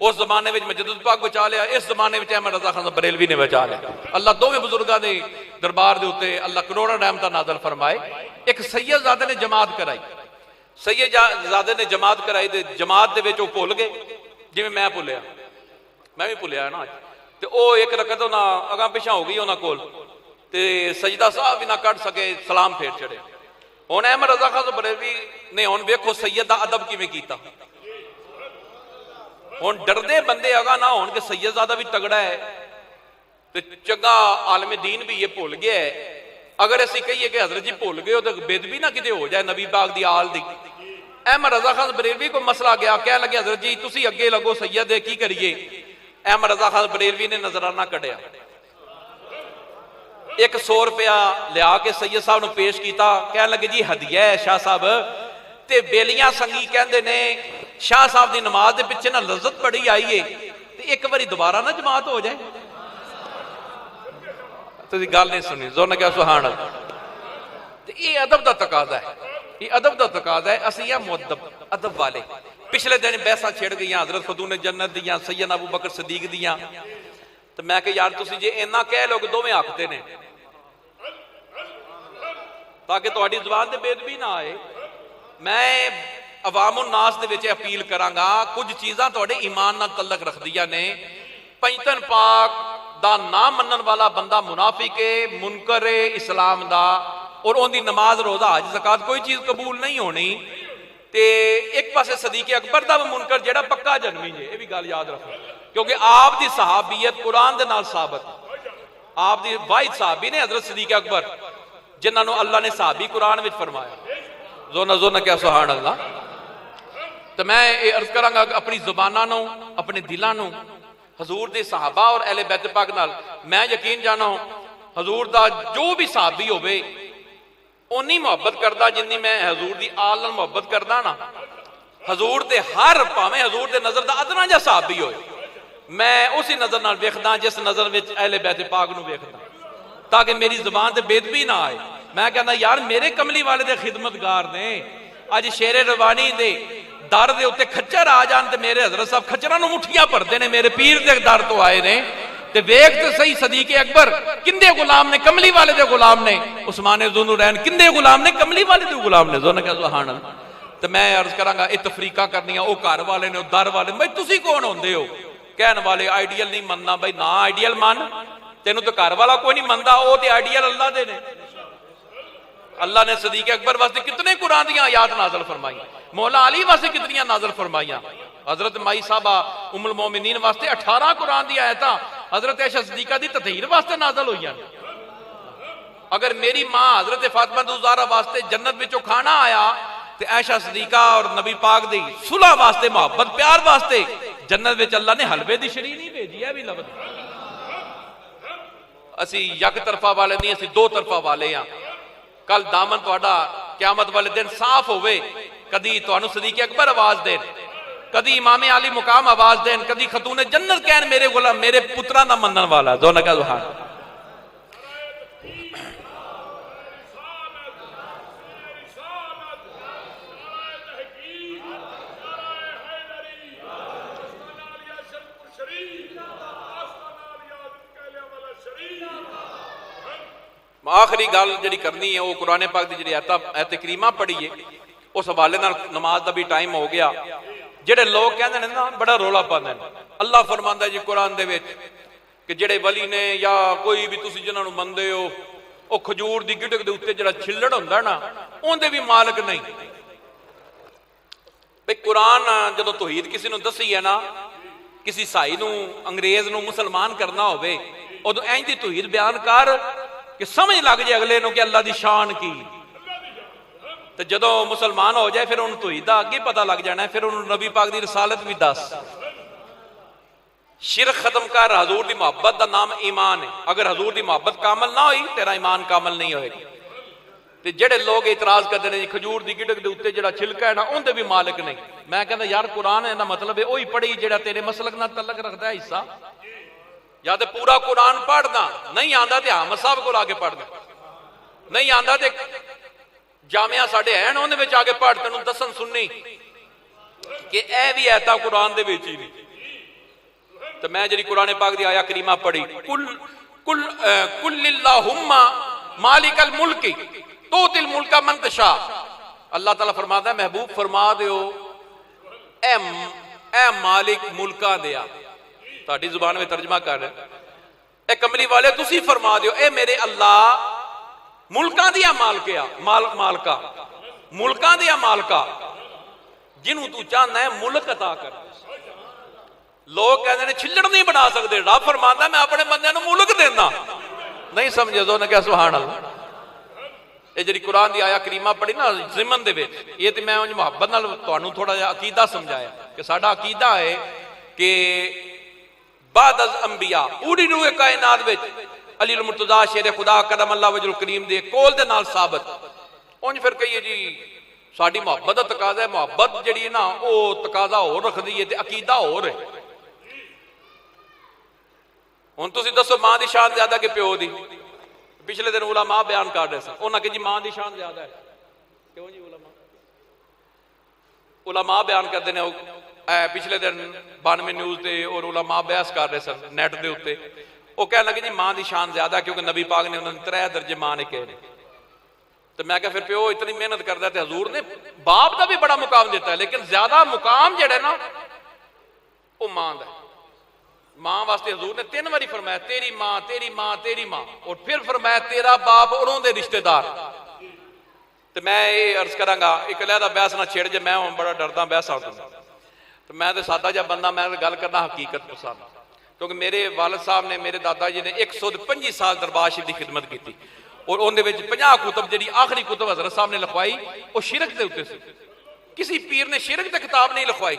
उस जमाने में मजदूद पाक बचा लिया, इस जमाने में अहमद रजा खान बरेलवी ने बचा लिया। अल्लाह दोवें बुजुर्गों के दरबार के उत्ते अल्लाह करोड़ा रहमत नाज़िल फरमाए। एक सैयदजादे ने जमात कराई, सैयदजादे ने जमात कराई, जमात दे विच वो भुल गए जिवें मैं भुलिया, मैं भी भुलिया ना। ते वो एक रकत ना अगां पिछां हो गई उन्हां कोल, ते सजदा साहब भी ना कट सके, सलाम फेर चढ़े। हुण अहमद रजा खान बरेलवी ने हुण वेखो सैयद दा अदब किवें कीता। हुण डरदे बंदे अगा ना होण कि सैयदजादा भी तगड़ा है ते चंगा आलम दीन भी ये भुल गया है। अगर असीं कहिए कि हजरत जी भुल गए हो तो बेदबी ना किते हो जाए नबी पाक दी आल दी। अहमद रजा खान बरेलवी को मसला गया, कह लगे हजरत जी तुसीं अगे लगो सैयद है की करिए? अहमद रजा खान बरेलवी ने नजराना कढ़िया, 100 रुपया लिया के सैयद साहब नूं पेश किया, कह लगे जी हदिया है शाह साहब। ते बेलियां संगी कहंदे ने शाह साहब की नमाज के पिछे ना लज्जत बड़ी आई है, ते एक बारी दोबारा ना जमात हो जाए। तुसीं गल नहीं सुनी, जोर ने क्या सुभान अल्लाह। ये अदब का तकाजा है, ये अदब का तकाजा है। असीं या मुअद्दब अदब वाले। पिछले दिन बहसा छिड़ गई हजरत खदून जन्नत दियां, सैयदना अबू बकर सदीक दियां, तो मैं कहा यार तुसीं जे इन्ना कह लो कि दोवें हकते ने, ताकि तुहाडी ज़ुबान ते बेदबी ना आए। मैं अवामुन नास दे विच अपील करांगा, कुछ चीज़ां तुहाडे ईमान नाल तल्लक रखदियां ने। पंजतन पाक दा ना मनन वाला बंदा मुनाफिक है, मुनकर है इस्लाम दा, और उनकी नमाज रोजा हज ज़कात कोई चीज़ कबूल नहीं होनी। ते एक पासे सदीक अकबर दा मुनकर जिहड़ा पक्का जन्मी है, ये भी गल याद रखो, क्योंकि आप दी सहाबियत कुरान दे नाल साबित। आप दी वाहिद सहाबी ने हजरत सदीक अकबर, जिन्होंने अल्लाह ने सहाबी कुरान विच फरमाया। जोना जोना क्या सुभान अल्लाह। तो मैं ये अर्ज करांगा अपनी जुबाना नूं, अपने दिलां नूं हजूर दे सहाबा और अहले बैत पाक नाल मैं यकीन जाना हजूर दा जो भी सहाबी होवे उन्नी मुहब्बत करदा जिन्नी मैं हजूर दी आल नाल मुहब्बत करदा ना। हजूर दे हर भावें हजूर दे नजर दा अदना जा सहाबी होए, मैं उसी नजर नाल वेखदा जिस नजर विच अहले बैत पाक नूं वेखदा, ताकि मेरी जुबान ते बेदबी ना आए। मैं कहना यार मेरे कमली वाले दे खिदमतगार ने, अज शेरे रवानी दे दर दे उत्ते खच्चर आ जान ते मेरे हजरत साहब खच्चरां नूं मुठियां भरदे ने, मेरे पीर दे दर तो आए ने। ते वेख ते सही सदीक अकबर किंदे गुलाम ने, कमली वाले दे गुलाम ने। उस्मान ज़ुन्नुरैन किंदे गुलाम ने, कमली वाले दे गुलाम ने। जोन क्या सुभान अल्लाह। ते मैं अर्ज करांगा ये तफरीका करनियां ओ घर वाले ने, दर वाले। भाई तुसी कौन होंदे हो कहने वाले आइडियल नहीं मनना? भाई ना आइडियल मन, तेनू तो घर वाला कोई नहीं मनता, वो तो आइडियल अल्लाह दे ने। अल्लाह ने सदीक अकबर वास्ते कितने कुरान दी आयात नाज़िल फरमाई, मौला अली वास्ते कितनी नाज़िल फरमाइया, हजरत माई साहबा उम्मुल मोमिनीन वास्ते 18 कुरान दी आयतां हजरत आयशा सिद्दीका दी ततहीर वास्ते नाज़िल होईयां। अगर मेरी मां हजरत फातिमा ज़हरा वास्ते जन्नत विचों खाना आया ते आयशा सिद्दीका और नबी पाक दी सुलह वास्ते, मोहब्बत प्यार वास्ते जन्नत विच अल्लाह ने हलवे दी शरी नहीं भेजी है। भी लफ्ज़ असी यक तरफा वाले नहीं, असी दो तरफा वाले हां। कल दामन तुहाडा क़यामत वाले दिन साफ होवे, कदी तुहानू सदीक अकबर आवाज देन, कदी इमाम अली मुकाम आवाज देन, कदी खतून जन्नत कहन मेरे गुलाम मेरे पुत्रा दा मनन वाला। दोनों का सुभान। आखिरी गल जी करनी है वो कुरान पाक की जी आयत करीमा पढ़ी है, उस हवाले नमाज का भी टाइम हो गया। जेडे लोग कहते हैं ना बड़ा रौला पाते हैं, अल्लाह फरमांदा जी कुरान दे विच कि जेडे वली ने या कोई भी तुसीं जिन्हां नूं मनदे हो वो खजूर की गिटक दे उत्ते जिहड़ा छिल्लड़ हुंदा ना उहदे भी मालक नहीं। भाई कुरान जदों तौहीद किसी नूं दसी है ना, किसी साई नूं अंग्रेज नूं मुसलमान करना होवे उदों इंज दी तौहीद बयान कर कि समझ लग जाए अगले नूं कि अल्लाह दी शान की। तो जदों मुसलमान हो जाए फिर उन्होंने तौहीद दा अगे पता लग जाना है, फिर उन्होंने नबी पाक दी रिसालत भी दस। शिरक खत्म कर, हजूर दी मोहब्बत दा नाम ईमान है। अगर हजूर दी मोहब्बत कामल ना हुई तेरा ईमान कामल नहीं होएगी। ते जेडे लोग इतराज करते हैं जी खजूर दी गिटक दे उत्ते जिहड़ा छिलका है ना उनदे भी मालिक नहीं, मैं कहना यार कुरान है ना मतलब है वही पढ़ी जिहड़ा तेरे मसलक नाल तलक रखता है हिस्सा, या तो पूरा कुरान पढ़ना नहीं आंदा ते हामिद साहब कोल आके पढ़ना, नहीं आंदा ते जामिया साडे हैं उहदे विच आके पढ़, तैनूं दसन सुननी कि ए भी आयतां कुरान दे विच ही नहीं। तो मैं जी कुरान पाक दी आया करीमा पढ़ी, कुल कुल कुल्लिल्लाहुम्मा मालिकल मुल्की तूतिल मुल्का मन तशा। अल्लाह ताला फरमाता है महबूब फरमा दियो ए मालिक मुल्का दिया, ताड़ी जुबान में तर्जमा कर रहे ए कमली वाले तुसी फरमा दियो ए मेरे अल्लाह मुल्का दिया मालकिया मालका मुल्का दिया मालका जिन्हों तू चाहना है मुल्क अता कर। लोग कहते हैं छिल्लड़ नहीं बना सकते, रब फरमांदा मैं अपने बंदे नूं मुल्क देना। नहीं समझे तो क्या सुभान अल्लाह। ये जी कुरान की आया करीमा पढ़ी ना जिमन दे विच, ये तो मैं उन्हें मुहब्बत नाल तुहानूं थोड़ा जिहा अकीदा समझाया कि साडा अकीदा है कि बाद अज़ अंबिया पूरी रूह कायनात विच अली मुर्तजा शेर खुदा कदम अल्लाह वजहुल करीम दे कोल दे नाल साबित। उंज फिर कहिए जी साडी मुहब्बत दा तकाजा है, मुहब्बत जिहड़ी है ना वो तकाजा होर रखदी है ते अकीदा होर है। हुण तुसीं दसो मां दी शान ज्यादा कि प्यो दी? पिछले दिन उलमा बयान कर रहे सन, उन्होंने कहा जी मां की शान ज्यादा है। क्यों जी? उलमा बयान करते हैं। पिछले दिन 92 न्यूज़ से और उलमा बहस कर रहे सन नैट के उत्ते, वो कह लगे जी मां की शान ज्यादा क्योंकि नबी पाक ने उन्होंने 3 दर्जे मां ने कहे। तो मैं क्या फिर प्यो इतनी मेहनत करता है, हजूर ने बाप का भी बड़ा मुकाम दिता है, लेकिन ज्यादा मुकाम जड़ा ना वो मां का। मां वास्ते हजूर ने 3 बारी फरमाया तेरी मां, तेरी मां, तेरी मां, और फिर फरमाया तेरा बाप और उन्होंने रिश्तेदार। तो मैं ये अर्ज करांगा, एक लहदा बहस ना छेड़ जे, मैं हूं बड़ा डरदा बहस आउं तो मैं तो सादा जा बंदा, मैं गल करना हकीकत पसंद, क्योंकि मेरे वालिद साहब ने, मेरे दादा जी ने 125 साल दरबार शरीफ की खिदमत की, और उन्हें 50 कुतब जी आखिरी कुतब हजरत साहब ने लिखवाई वो शिरक के उत्ते सी। किसी पीर ने शिरक की किताब नहीं लिखवाई।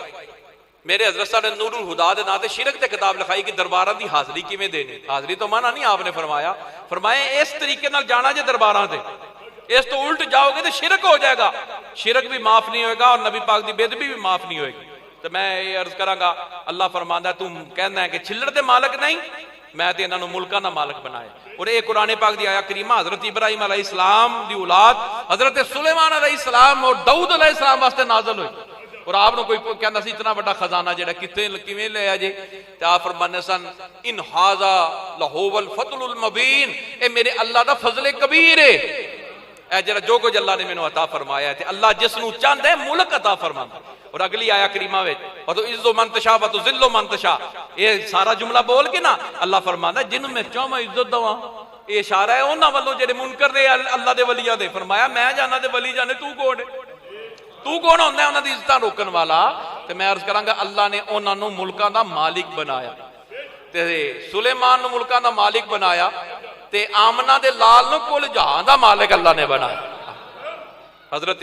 मेरे हजरत साहब ने नूरुल हुदा के नाम से शिरक की किताब लिखाई कि दरबार की हाजरी किवें देनी। हाजरी तो माना नहीं, आपने फरमाया इस तरीके नाल जाना जे दरबार से, इस तो उल्ट जाओगे तो शिरक हो जाएगा, शिरक भी माफ नहीं होगा और नबी पाक की बेदबी भी माफ नहीं होगी। तो मैं ये अर्ज करांगा, अल्लाह फरमांदा तू कहना है कि छिल्लड़ दे मालक नहीं, मैं तो इन्होंने मुल्कां दा मालक बनाया। और ये कुरान पाक दी आयत करीमा हजरत इब्राहिम अलैहिस्सलाम दी औलाद हजरत सुलेमान अलैहिस्सलाम और दाऊद अलैहिस्सलाम वास्ते नाज़िल हुई। और आपने कोई कहना सी इतना बड़ा खजाना जेड़ा किवें लिया जे, ते आप फरमाने सन इन हाजा लहुवल फतलुल मुबीन, ए मेरे अल्लाह दा फजल कबीर है। ए जरा जो कुछ अल्लाह ने मैनू अता फरमाया है, ते अल्लाह जिसनू चाहता है मुल्क अता फरमांदा। और अगली आया करीमा विच व तो इज्जो मंतशा व तो जिल्लो मंतशा, ये सारा जुमला बोल के ना अल्लाह फरमांदा जिन्हों मैं चाहवां इज्जत दवां। ये इशारा है उन्हां वालों जेड़े मुनकर ने अल्लाह दे वलियां दे। फरमाया मैं जाना ते वली जाने, तू कौन है? तू कौन होंदा है उन्हां दी इज्जतां रोकण वाला? ते मैं अर्ज करांगा अल्लाह ने उन्हां नूं मुल्कां दा मालिक बनाया, ते सुलेमान नूं मुल्कां दा मालिक बनाया, ते आमना दे लाल नूं कुल जहां दा मालिक अल्लाह ने बनाया। हजरत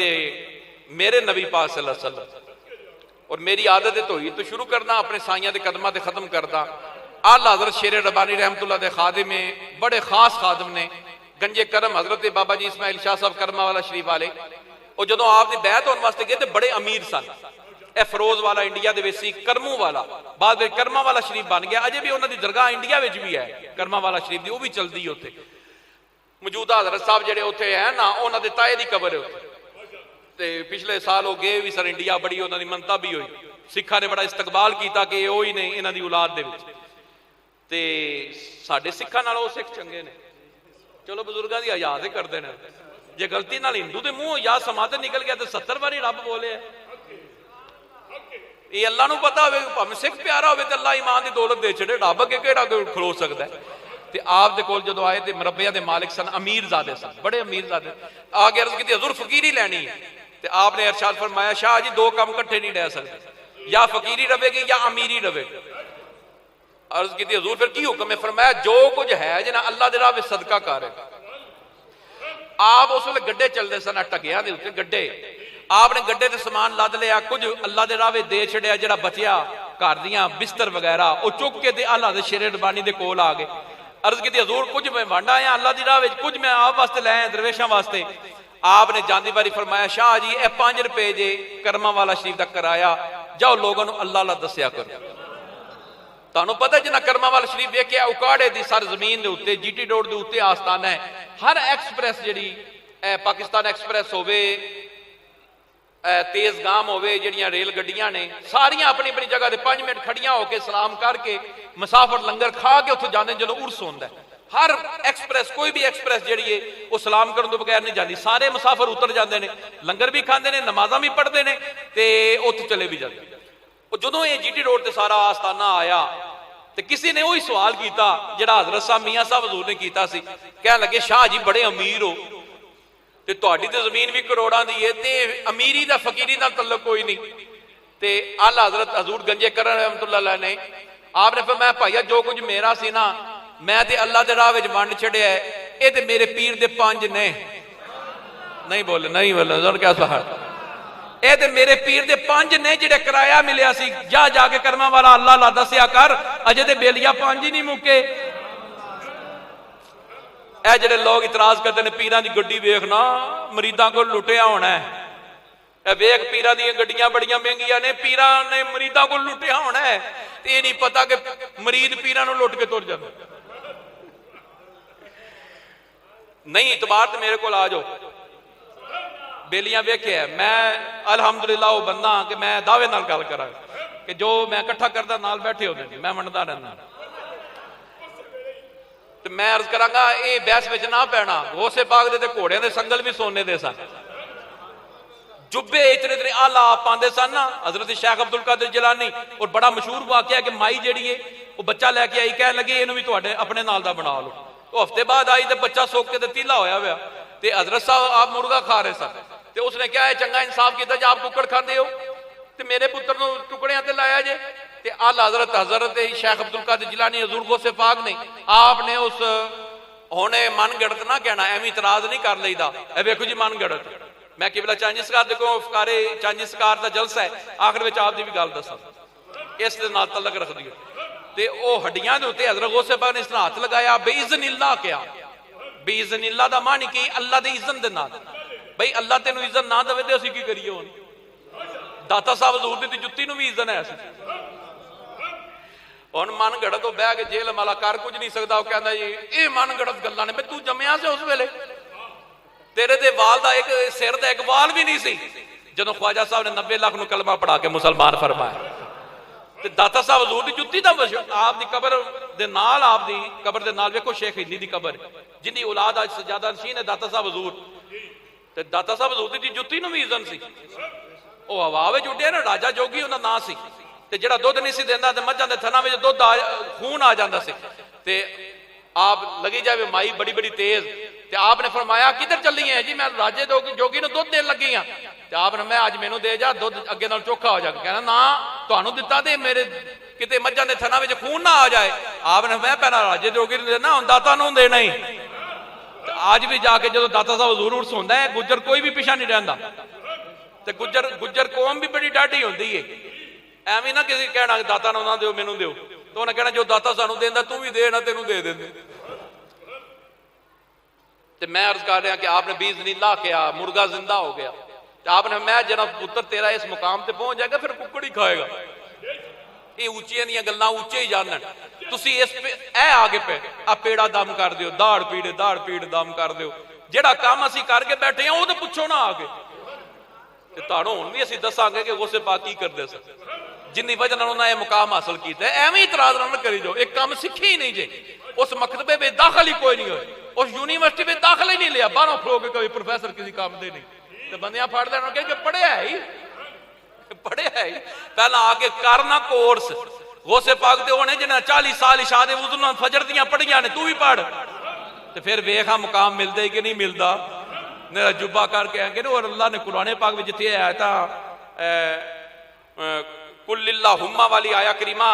मेरे नबी पाक सल्लल्लाहु अलैहि वसल्लम, और मेरी आदत है तो शुरू करना अपने साइयां दे कदमां ते खत्म करदा। आला हजरत शेर रब्बानी रहमतुल्लाह दे खादिम बड़े खास खादिम ने, गंजे करम हजरत बाबा जी इस्माइल शाह साहब कर्मा वाला शरीफ वाले। और जो आपकी बैत होने वास्ते गए तो बड़े अमीर सन। ए फरोज वाला इंडिया दे सी, करमू वाला बाद में कर्मा वाला शरीफ बन गया। अजे भी उन्होंने दरगाह इंडिया में भी है, कर्मा वाला शरीफ की, वो भी चलती है उत्थे। मौजूदा हजरत साहब जेडे उत्थे है ना, उन्होंने ताए की कबर है उत्थे। पिछले साल वो गए भी सर इंडिया, बड़ी उन्होंने मनता भी हुई, सिखा ने बड़ा इस्तकबाल किया कि वो ही ने इन्हों की औलाद दे विच। ते साडे सिखा नालों सिख चंगे ने, चलो बजुर्गों की याद ही करते हैं। जे गलती नाल हिंदू के मुंह या समाते निकल गया तो 70 बारी रब बोले। ये अल्लाह नूं पता हो, भावें सिख प्यारा हो तो अल्लाह ईमान की दौलत दे छड़े, रब अगे केड़ा खलो सकता है। ते आप दे कोल जदों आए तो मरब्बिया के मालिक सन, अमीर जादे सन, बड़े अमीर जादे। आगे अर्ज की हजूर फकीरी लैनी है, तो आपने इरशाद फरमाया शाह जी दो काम इकट्ठे नहीं रह सकते, या फकीरी रहेगी या अमीरी रहेगी। अर्ज की हजूर फिर की हुक्म है? फरमाया जो कुछ है जना अल्लाह दे राह विच सदका कर। आप उस वेले गड्ढे चलते सन, टकिया दे उत्ते गड्ढे, आपने गड्ढे ते समान लद लिया, कुछ अल्लाह दे राह विच दे छड़िया, जिहड़ा बचिया घर दियां बिस्तर वगैरह वो चुक के ते अल्लाह दे शेरे रब्बानी दे कोल आ गए। अर्ज की हजूर कुछ मैं वंड आया अल्लाह दी राह विच, कुछ मैं आप वास्ते लाया दरवेशां वास्ते। आपने जांदी बारी फरमाया शाह जी ए 5 रुपए जे कर्मा वाला शरीफ दा कराया, जाओ लोगों को अल्लाह अल्लाह दस्या करो। तुहानू पता जिन्ना कर्मा वाला शरीफ वेख्या उकाड़े दी सर जमीन दे उत्ते, जीटी रोड दे उत्ते आस्थाना है। हर एक्सप्रैस जिहड़ी पाकिस्तान एक्सप्रैस होवे, तेजगाम होवे, जिहड़ियां रेल गड्डियां ने सारियां अपनी अपनी जगह ते 5 मिनट खड़ियां होके सलाम करके मुसाफिर लंगर खा के उत्थे जांदे जदों उर्स होंदा है। हर एक्सप्रैस कोई भी एक्सप्रैस जिहड़ी है वो सलाम करने तो बगैर नहीं जाती। सारे मुसाफिर उतर जाते हैं, लंगर भी खाते हैं, नमाजा भी पढ़ते हैं, तो उत्थे चले भी जाते। जो ये जीटी रोड से सारा आस्थाना आया तो किसी ने वही सवाल किया जिहड़ा हजरत साहब मियाँ साहब हजूर ने किया सी। कह लगे शाह जी बड़े अमीर हो, तो तुहाडी ते जमीन भी करोड़ां दी है, ते अमीरी दा फकीरी दा तल्लुक कोई नहीं। ते आला हजरत हजूर गंजे करम रहमतुल्लाह ने आपने फरमाया भाईया जो कुछ मेरा सी ना मैं ते अल्लाह दे राह विच वंड छड़िया है, ये ते मेरे पीर दे 5 ने। नहीं बोले नहीं बोले जोर क्या सहार, ये ते मेरे पीर दे 5 ने जिहड़े किराया मिलिया सी, जा जाके कर्मा वाला अल्लाह अल्लाह दस्या कर, अजे ते बेलिया 5 ही नहीं मुके। ए जिहड़े लोग इतराज करते हैं पीरां दी गड्डी वेखना मरीदां को लुटिया होना है, ए वेख पीरां दी गड्डियां बड़ियां महंगियां ने, पीरां ने मरीदां को लुटिया होना है, ते ये नहीं पता कि मरीद पीरां नूं लुट के तुर जांदे। नहीं इतबार तो मेरे को आ जाओ, बेलियां वेखे है, मैं अलहमदुलिल्लाह वो बंदा कि मैं दावे नाल गल करा कि जो मैं इकट्ठा करदा नाल बैठे होंदे ने, मैं वंडदा रहना। तो मैं अर्ज करांगा ये बहस में ना पैना। गौसे पाक दे घोड़ियां दे संगल भी सोने दे सन, जुब्बे इतने इतने आला आप पाते सन ना। हजरत शेख अब्दुल कादिर जिलानी और बड़ा मशहूर वाकया कि माई जी है वो बच्चा लैके आई, कह लगी इन्हू भी तुहाडे अपने नाल दा बना लो। तो हफ्ते बाद आई तो बच्चा सोक के तीला होया हुआ, तो हजरत साहब आप मुर्गा खा रहे सन, तो उसने क्या है चंगा इंसाफ किया जी आप कुकड़ खाते हो तो मेरे पुत्र को टुकड़ियां ते लाया जे। ते आला हजरत हजरत शेख अब्दुल कादिर जिलानी हजूर गौसे पाक ने आपने उस होने मन गड़त ना कहना, एवं इतराज नहीं कर लईदा। ए वेखो जी मन गड़त, मैं किबला चांजी सरकार देखो फकारे चांजी सरकार का जलसा है, आखिर में आप दी भी गल दसा इस दे नाल तलक रख दियो। ते ओ हड्डियां दे उत्ते हजरत गौसे पाक ने इस हाथ लगाया, बेइज़्निल्लाह क्या। बेइज़्निल्लाह दा मानी की अल्लाह दी इज़्ज़त दे नाल, भाई अल्लाह तेनू इज़्ज़त ना देवे ते असीं की करिए। हुण दाता साहब हजूर दी जुत्ती नू भी इज़्ज़त है। हुण मन गड़त तो बह के जेल माला कर कुछ नहीं सकता, वो कहंदा जी ये मन गड़त गल्लां ने, तू जम्मिया से उस वेले तेरे दे वाल दा एक सिर दा एक वाल भी नहीं सी जदों ख्वाजा साहब ने 90 लाख नू कलमा पढ़ा के मुसलमान फरमाया। ते दाता साहब हजूर दी जुत्ती दा आप दी कबर दे नाल, आप दी कबर दे नाल वेखो शेख हिंदी दी कबर जिंदी औलाद अज सजादा नशीन है दाता साहब हजूर। ते दाता साहब हजूर दी जुत्ती नू भी इज़्ज़त सी, वो हवा विच उड्डे ना, राजा जोगी उहदा नाम सी। ते जिहड़ा दुध नहीं सी देंदा ते मझां दे थना विच दुध खून आ जांदा सी। ते आप लगी जावे माई बड़ी बड़ी तेज, ते आपने फरमाया किधर चली है जी, मैं राजे जोगी नू दुध देन लगी हां। ते आपने मैं अज मैनू दे जा दुध अगे नाल चोखा हो जाएगा। कहना ना तुहानू दिता ते मेरे किते मझां दे थना विच खून ना आ जाए। आपने मैं पहला राजे जोगी नू देना, हुण दाता नू देना ही। आज भी जाके जो दाता साहब हजूर उर्स होंदा है, गुज्जर कोई भी पिछा नहीं रहिंदा। ते गुज्जर कौम भी बड़ी डाढ़ी होंदी है, एवं ना किसी कहना दाता ना दो मैनू दो, तो उन्हें कहना जो दाता सानू देंदा तू भी दे ना, तेनू दे देंदे। ते मैं अर्ज कर रहा कि आपने बेइज़्निल्लाह किया, मुर्गा जिंदा हो गया। तो आपने मैं जना पुत्र तेरा इस मुकाम ते पहुंच जाएगा फिर कुकड़ ही खाएगा। ये उच्चियां दियां गल्लां उच्चे ही जानन। तुसी इस पे ए आगे पे आ पेड़ा दम कर दियो, दाड़ पीड़ दम कर दियो। जेड़ा काम असीं करके बैठे हैं वो तो पुछो ना आगे, ते तुहानू हुण भी असीं दसांगे कि गौसे पाक की करदे सन, जिन्नी वजह नाल उन्हां ये मुकाम हासिल कीता। एवें इतराज ना करी जाओ, एक काम सीखी ही नहीं जे, उस मकतबे में दाखिल ही कोई नहीं होए, उस यूनिवर्सिटी में दाखिल ही नहीं लिया, बाहरों खलो के कोई प्रोफेसर किसी काम दे नहीं, तो बंदियां फड़ लेना कि पढ़िया है ही पहला आके करना कोर्स। गौसे पाक दे होने जिन्हें 40 साल इशा दे वुज़ू नाल फजर दियां पढ़ियां ने, तू भी पढ़, तो फिर वेखा मुकाम मिलता कि नहीं मिलता। मेरा जुब्बा करके आएंगे और अल्लाह ने कुरान पाक में जिथे आया था कुल्लिल्लाहुम्मा वाली आया करीमा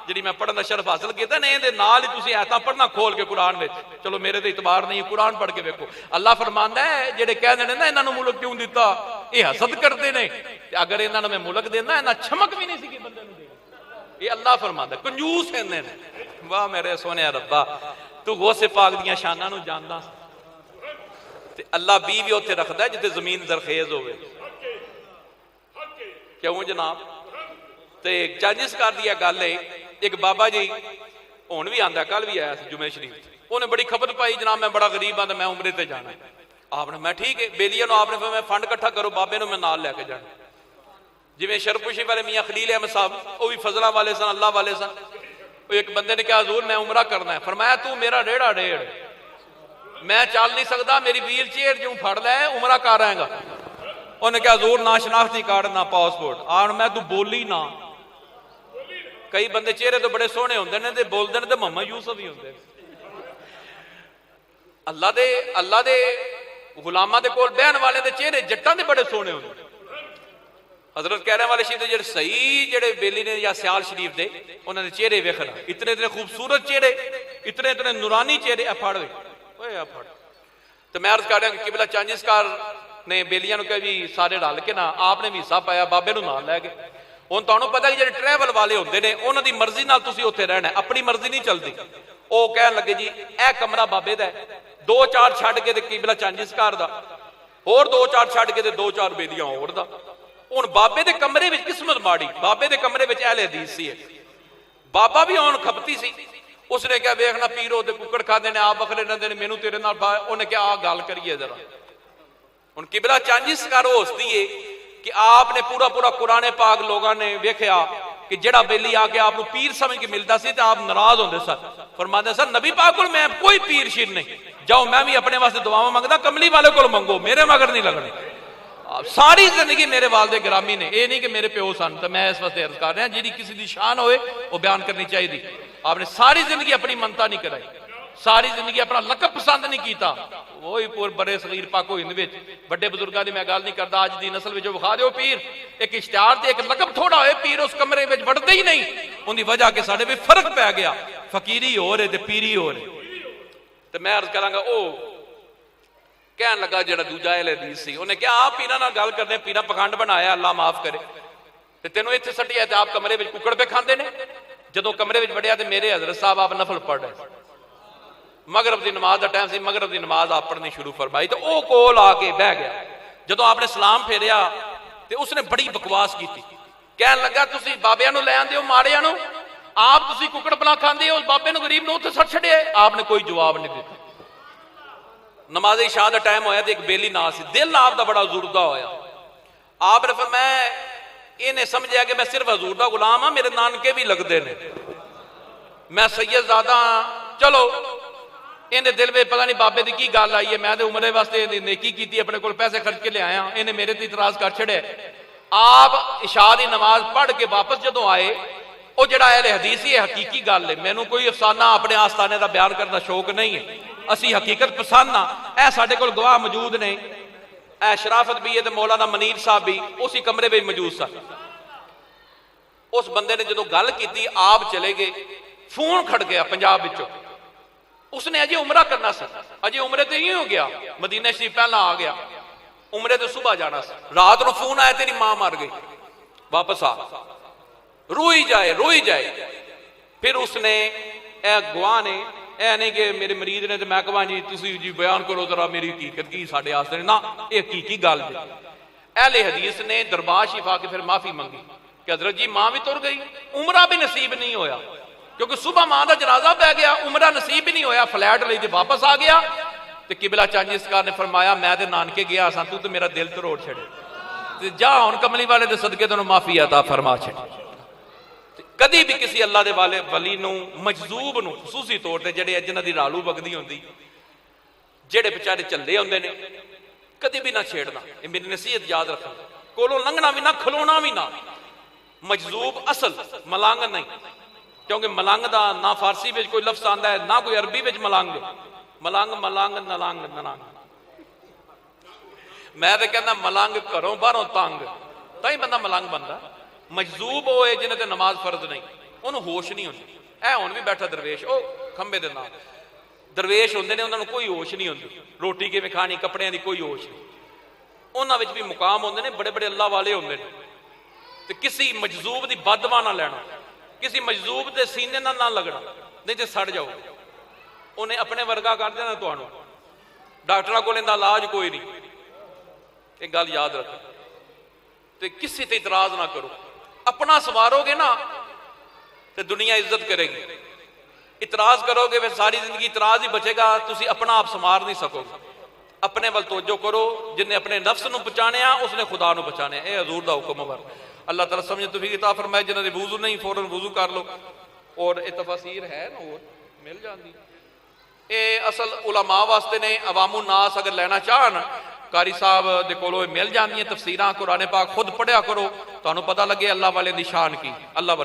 जी मैं पढ़ने का शरफ हासिल किया ने, ये नाल ही तुसीं आयतां पढ़ना खोल के कुरान में। चलो मेरे तो इतबार नहीं, कुरान पढ़ के वेखो। अल्लाह फरमांदा है जेडे कहंदे ने ना इन्हां नूं मुल्क क्यों दिता, ये हसद करते ने, अगर इन्हां नूं मैं मुल्क देना इन्हां छमक भी नहीं सी कि बंदे नूं दे। ये अल्लाह फरमांदा कंजूस इन्ने ने। वाह मेरे सोने रब्बा, तू गौसे पाक दियां शानां नूं जानदा। अल्लाह बी भी उत्थे रखदा है जिथे जमीन जरखेज होवे, क्यों जनाब। ते चांजिस कर दिया गल है, एक बाबा जी हुण भी आंदा, कल भी आया जुमे शरीफ, उन्हें बड़ी खपत पाई जनाब मैं बड़ा गरीब हाँ, मैं उमरे ते जाना। आपने मैं ठीक है बेलिया आपने फिर मैं फंड इकट्ठा करो, बाबे मैं नाल लैके जाना। जिवें शरपुशी वाले मियाँ खलील अहमद साहब, वो भी फजला वाले सन, अल्लाह वाले सन। एक बंदे ने कहा हजूर मैं उमरा करना है, फरमाया तू मेरा डेढ़ा डेढ़, मैं चल नहीं सकता, मेरी व्हील चेयर जो फड़ लै उमरा कर आएगा। उन्हें कहा हजूर ना शनाख्ती कार्ड ना पासपोर्ट, आन मैं तू बोली ना। कई बंदे चेहरे तो बड़े सोहने होंदे ने ते बोलदे ने ते मोहम्मद यूसुफ ही होंदे। अल्लाह दे गुलामां दे कोल बहन वाले दे चेहरे जट्टां दे बड़े सोहने होंदे। हजरत कहने वाले शरीफ जेडे सही जेडे बेली ने या सियाल शरीफ दे उन्होंने चेहरे वेखना, इतने इतने खूबसूरत चेहरे, इतने इतने नूरानी चेहरे। फड़ तो मैं अर्ज कर रहा कि किबला चांजिसकार ने बेलियां कहा भी सारे रल के ना, आपने भी हिस्सा पाया, बाबे नूं नाल लै गए। हुण तुहानूं पता कि जिहड़े ट्रैवल वाले होंदे ने उन्हां दी मर्जी नाल तुसीं उत्थे रहना, अपनी मर्जी नहीं चलदी। वो कहण लगे जी ए कमरा बाबे दा है, 2-4 छड्ड के ते किबला चांजिसकार दा, होर 2-4 छड्ड के ते 2-4 बेलियां होर दा। हुण बाबे दे कमरे विच किस्मत माड़ी, बाबे दे कमरे विच अहले हदीस सी, बाबा भी हुण खपती सी। उसने क्या वेखना पीरो ते कुकड़ खादे ने, आप बखरे रहिंदे ने, मैनूं तेरे नाल उन्हें क्या गल करिए जरा। हुण किबला चांजिसकार हो हस्ती है कि आपने पूरा पूरा कुरान पाक लोगों ने वेख्या कि जेड़ा बेली आके आप पीर समझ के मिलता सी तो आप नाराज होंगे सर। फरमाते सर नबी पाक को मैं कोई पीर शीर नहीं, जाओ मैं भी अपने वास्ते दुआवां मंगदा, कमली वाले को मंगो, मेरे मगर नहीं लगने। सारी जिंदगी मेरे वालदे गिरामी ने, ये नहीं कि मेरे प्यो सन। तो मैं इस वास्ते अर्ज कर रहा जी किसी की शान होए वो बयान करनी चाहिए। आपने सारी जिंदगी अपनी मनता नहीं कराई, सारी जिंदगी अपना लकब पसंद नहीं किया। वही पूर बड़े सगीर पाको हिंद बड़े बुजुर्गों की मैं गल नहीं करता, अज की नस्ल में विखा दो पीर एक इश्तिहार से एक लकब थोड़ा हो, पीर उस कमरे में वड़ते ही नहीं। उनकी वजह के साडे भी फर्क पै गया, फकीरी हो रहे ते पीरी हो रहे। तो मैं अर्ज करांगा ओ कहन लगा जो दूजा हदीस सी, उन्हें क्या आप पीर नाल गल करने, पीर पखंड बनाया अल्लाह माफ करे, ते तेनों इत्थे सट्टिया ते आप कमरे में कुकड़ पे खांदे ने। जदों कमरे में वड़िया तो मेरे हजरत साहब आप नफल पढ़ रहे, मगरब की नमाज का टाइम से, मगरब की नमाज आप पढ़नी शुरू फरमाई तो वह कोल आके बह गया। जो आपने सलाम फेरिया तो उसने बड़ी बकवास की, कह लगा तुसी बाबिया लै आंदे हो माड़िया नूं, आप तुसी कुकड़ पला खांदे हो, उस बाबे नूं गरीब नूं उत्थे सट छड़िया। आपने कोई जवाब नहीं दिता। नमाज इशा का टाइम होया तो एक बेली ना सी, दिल आपका बड़ा जुड़दा होया। आपने फिर मैं इन्हें समझिया कि मैं सिर्फ हजूर का गुलाम हाँ, मेरे नानके भी लगते ने, मैं सैयदजादा हाँ, चलो इन्हें दिल में पता नहीं बाबे की की गल आई है, मैं तो उमरे वास्ते नेकी की, अपने को पैसे खर्च के ले आया, इन्हें मेरे ते इतराज कर छड़े। आप इशा की नमाज पढ़ के वापस जो आए, वो जड़ा हदीस ही हकीकी गल है। मैनू कोई अफसाना अपने आस्थाने का बयान करना शौक नहीं है, असी हकीकत पसंद हाँ। ऐ साडे कोल गवाह मौजूद ने, ऐ शराफत भी है तो मौलाना मनीर साहब भी उसी कमरे में मौजूद सन। उस बंदे ने जो गल की आप चले गए, फोन खड़ गया पंजाब विचों, उसने अजे उमरा करना सा, अजे उमरे तो ही हो गया, मदीने शरीफ पहला आ गया, उमरे तो सुबह जाना सा। रात को फोन आया तेरी मां मर गई, वापस आ, रोई जाए रोई जाए। फिर उसने गवाह ने ऐ नहीं कि मेरे मरीज ने तो मैं कहा जी तुसी जी बयान करो जरा मेरी हकीकत की साढ़े आस्ते ना, ये हकीकी गल है। अहले हदीस ने दरबार शिफा के फिर माफी मंगी कि हजरत जी मां भी तुर गई, उमरा भी नसीब नहीं होया, क्योंकि सुबह मां का जनाजा पै गया, उमरा नसीब भी नहीं होया, फ्लैट ले वापस आ गया। तो किबला चांजी सरकार ने फरमाया मैं तो नानके गया सा, तू तो मेरा दिल तरोड़ छड़े, जा हुण कमली वाले दे सदके तेनों माफी अता फरमा छड़। कदी भी किसी अल्लाह दे वाले वली नूं मजजूब नूं खसूसी तौर पर जेडे जिन्हां दी रालू बगदी होंदी, जेडे बेचारे झल्ले होंदे ने, कदी भी ना छेड़ना। ये मेरी नसीहत याद रखना, कोलों लंघना भी ना, खलोना भी ना। मजजूब असल मलंग नहीं, क्योंकि मलंग का ना फारसी में कोई लफ्ज आता है ना कोई अरबी में मलंग। मलंग मलंग नलंग नलंग, मैं तो कहना मलंग घरों बाहरों तंग, तां बंदा मलंग बनता। मजजूब होए जिन्हें तो नमाज फर्ज नहीं, उन्होंने होश नहीं होती। ऐ हुण भी बैठा दरवेश, ओ खंबे दे नाल दरवेश होंदे ने, उन्होंने कोई होश नहीं होती, रोटी किवें खानी, कपड़ियां की कोई होश नहीं। उन्हां विच भी मुकाम होंदे ने, बड़े बड़े अल्लाह वाले होंदे ने। ते किसी मजजूब की बदवा ना लैना, किसी मजजूब के सीने ना लगना, नहीं तो सड़ जाओ। उन्हें अपने वर्गा कर देना तुहानूं, डॉक्टरों को इहदा इलाज कोई नहीं। एक गल याद रखो, तो किसी ते इतराज ना करो। अपना सवारोगे ना तो दुनिया इज्जत करेगी, इतराज करोगे फिर सारी जिंदगी इतराज ही बचेगा, तुसी अपना आप संवार नहीं सकोगे। अपने वल तवज्जो करो, जिन्हें अपने नफ्स नूं बचाने उसने खुदा नूं बचाने। यह हजूर दा हुक्म वर, अल्लाह ताला समझ तौफीक अता फरमाए। जिन्हां दे वुजू नहीं फौरन वुजू कर लो, और ये तफसीर है ना और मिल जाती। ये असल उलमा वास्ते ने, अवामु नास अगर लेना चाहन कारी साहब दे कोलों मिल जांदियां तफसीरां। कुरान पाक खुद पढ़िया करो, तुहानूं पता लगे अल्लाह वाले दी शान की। अल्लाह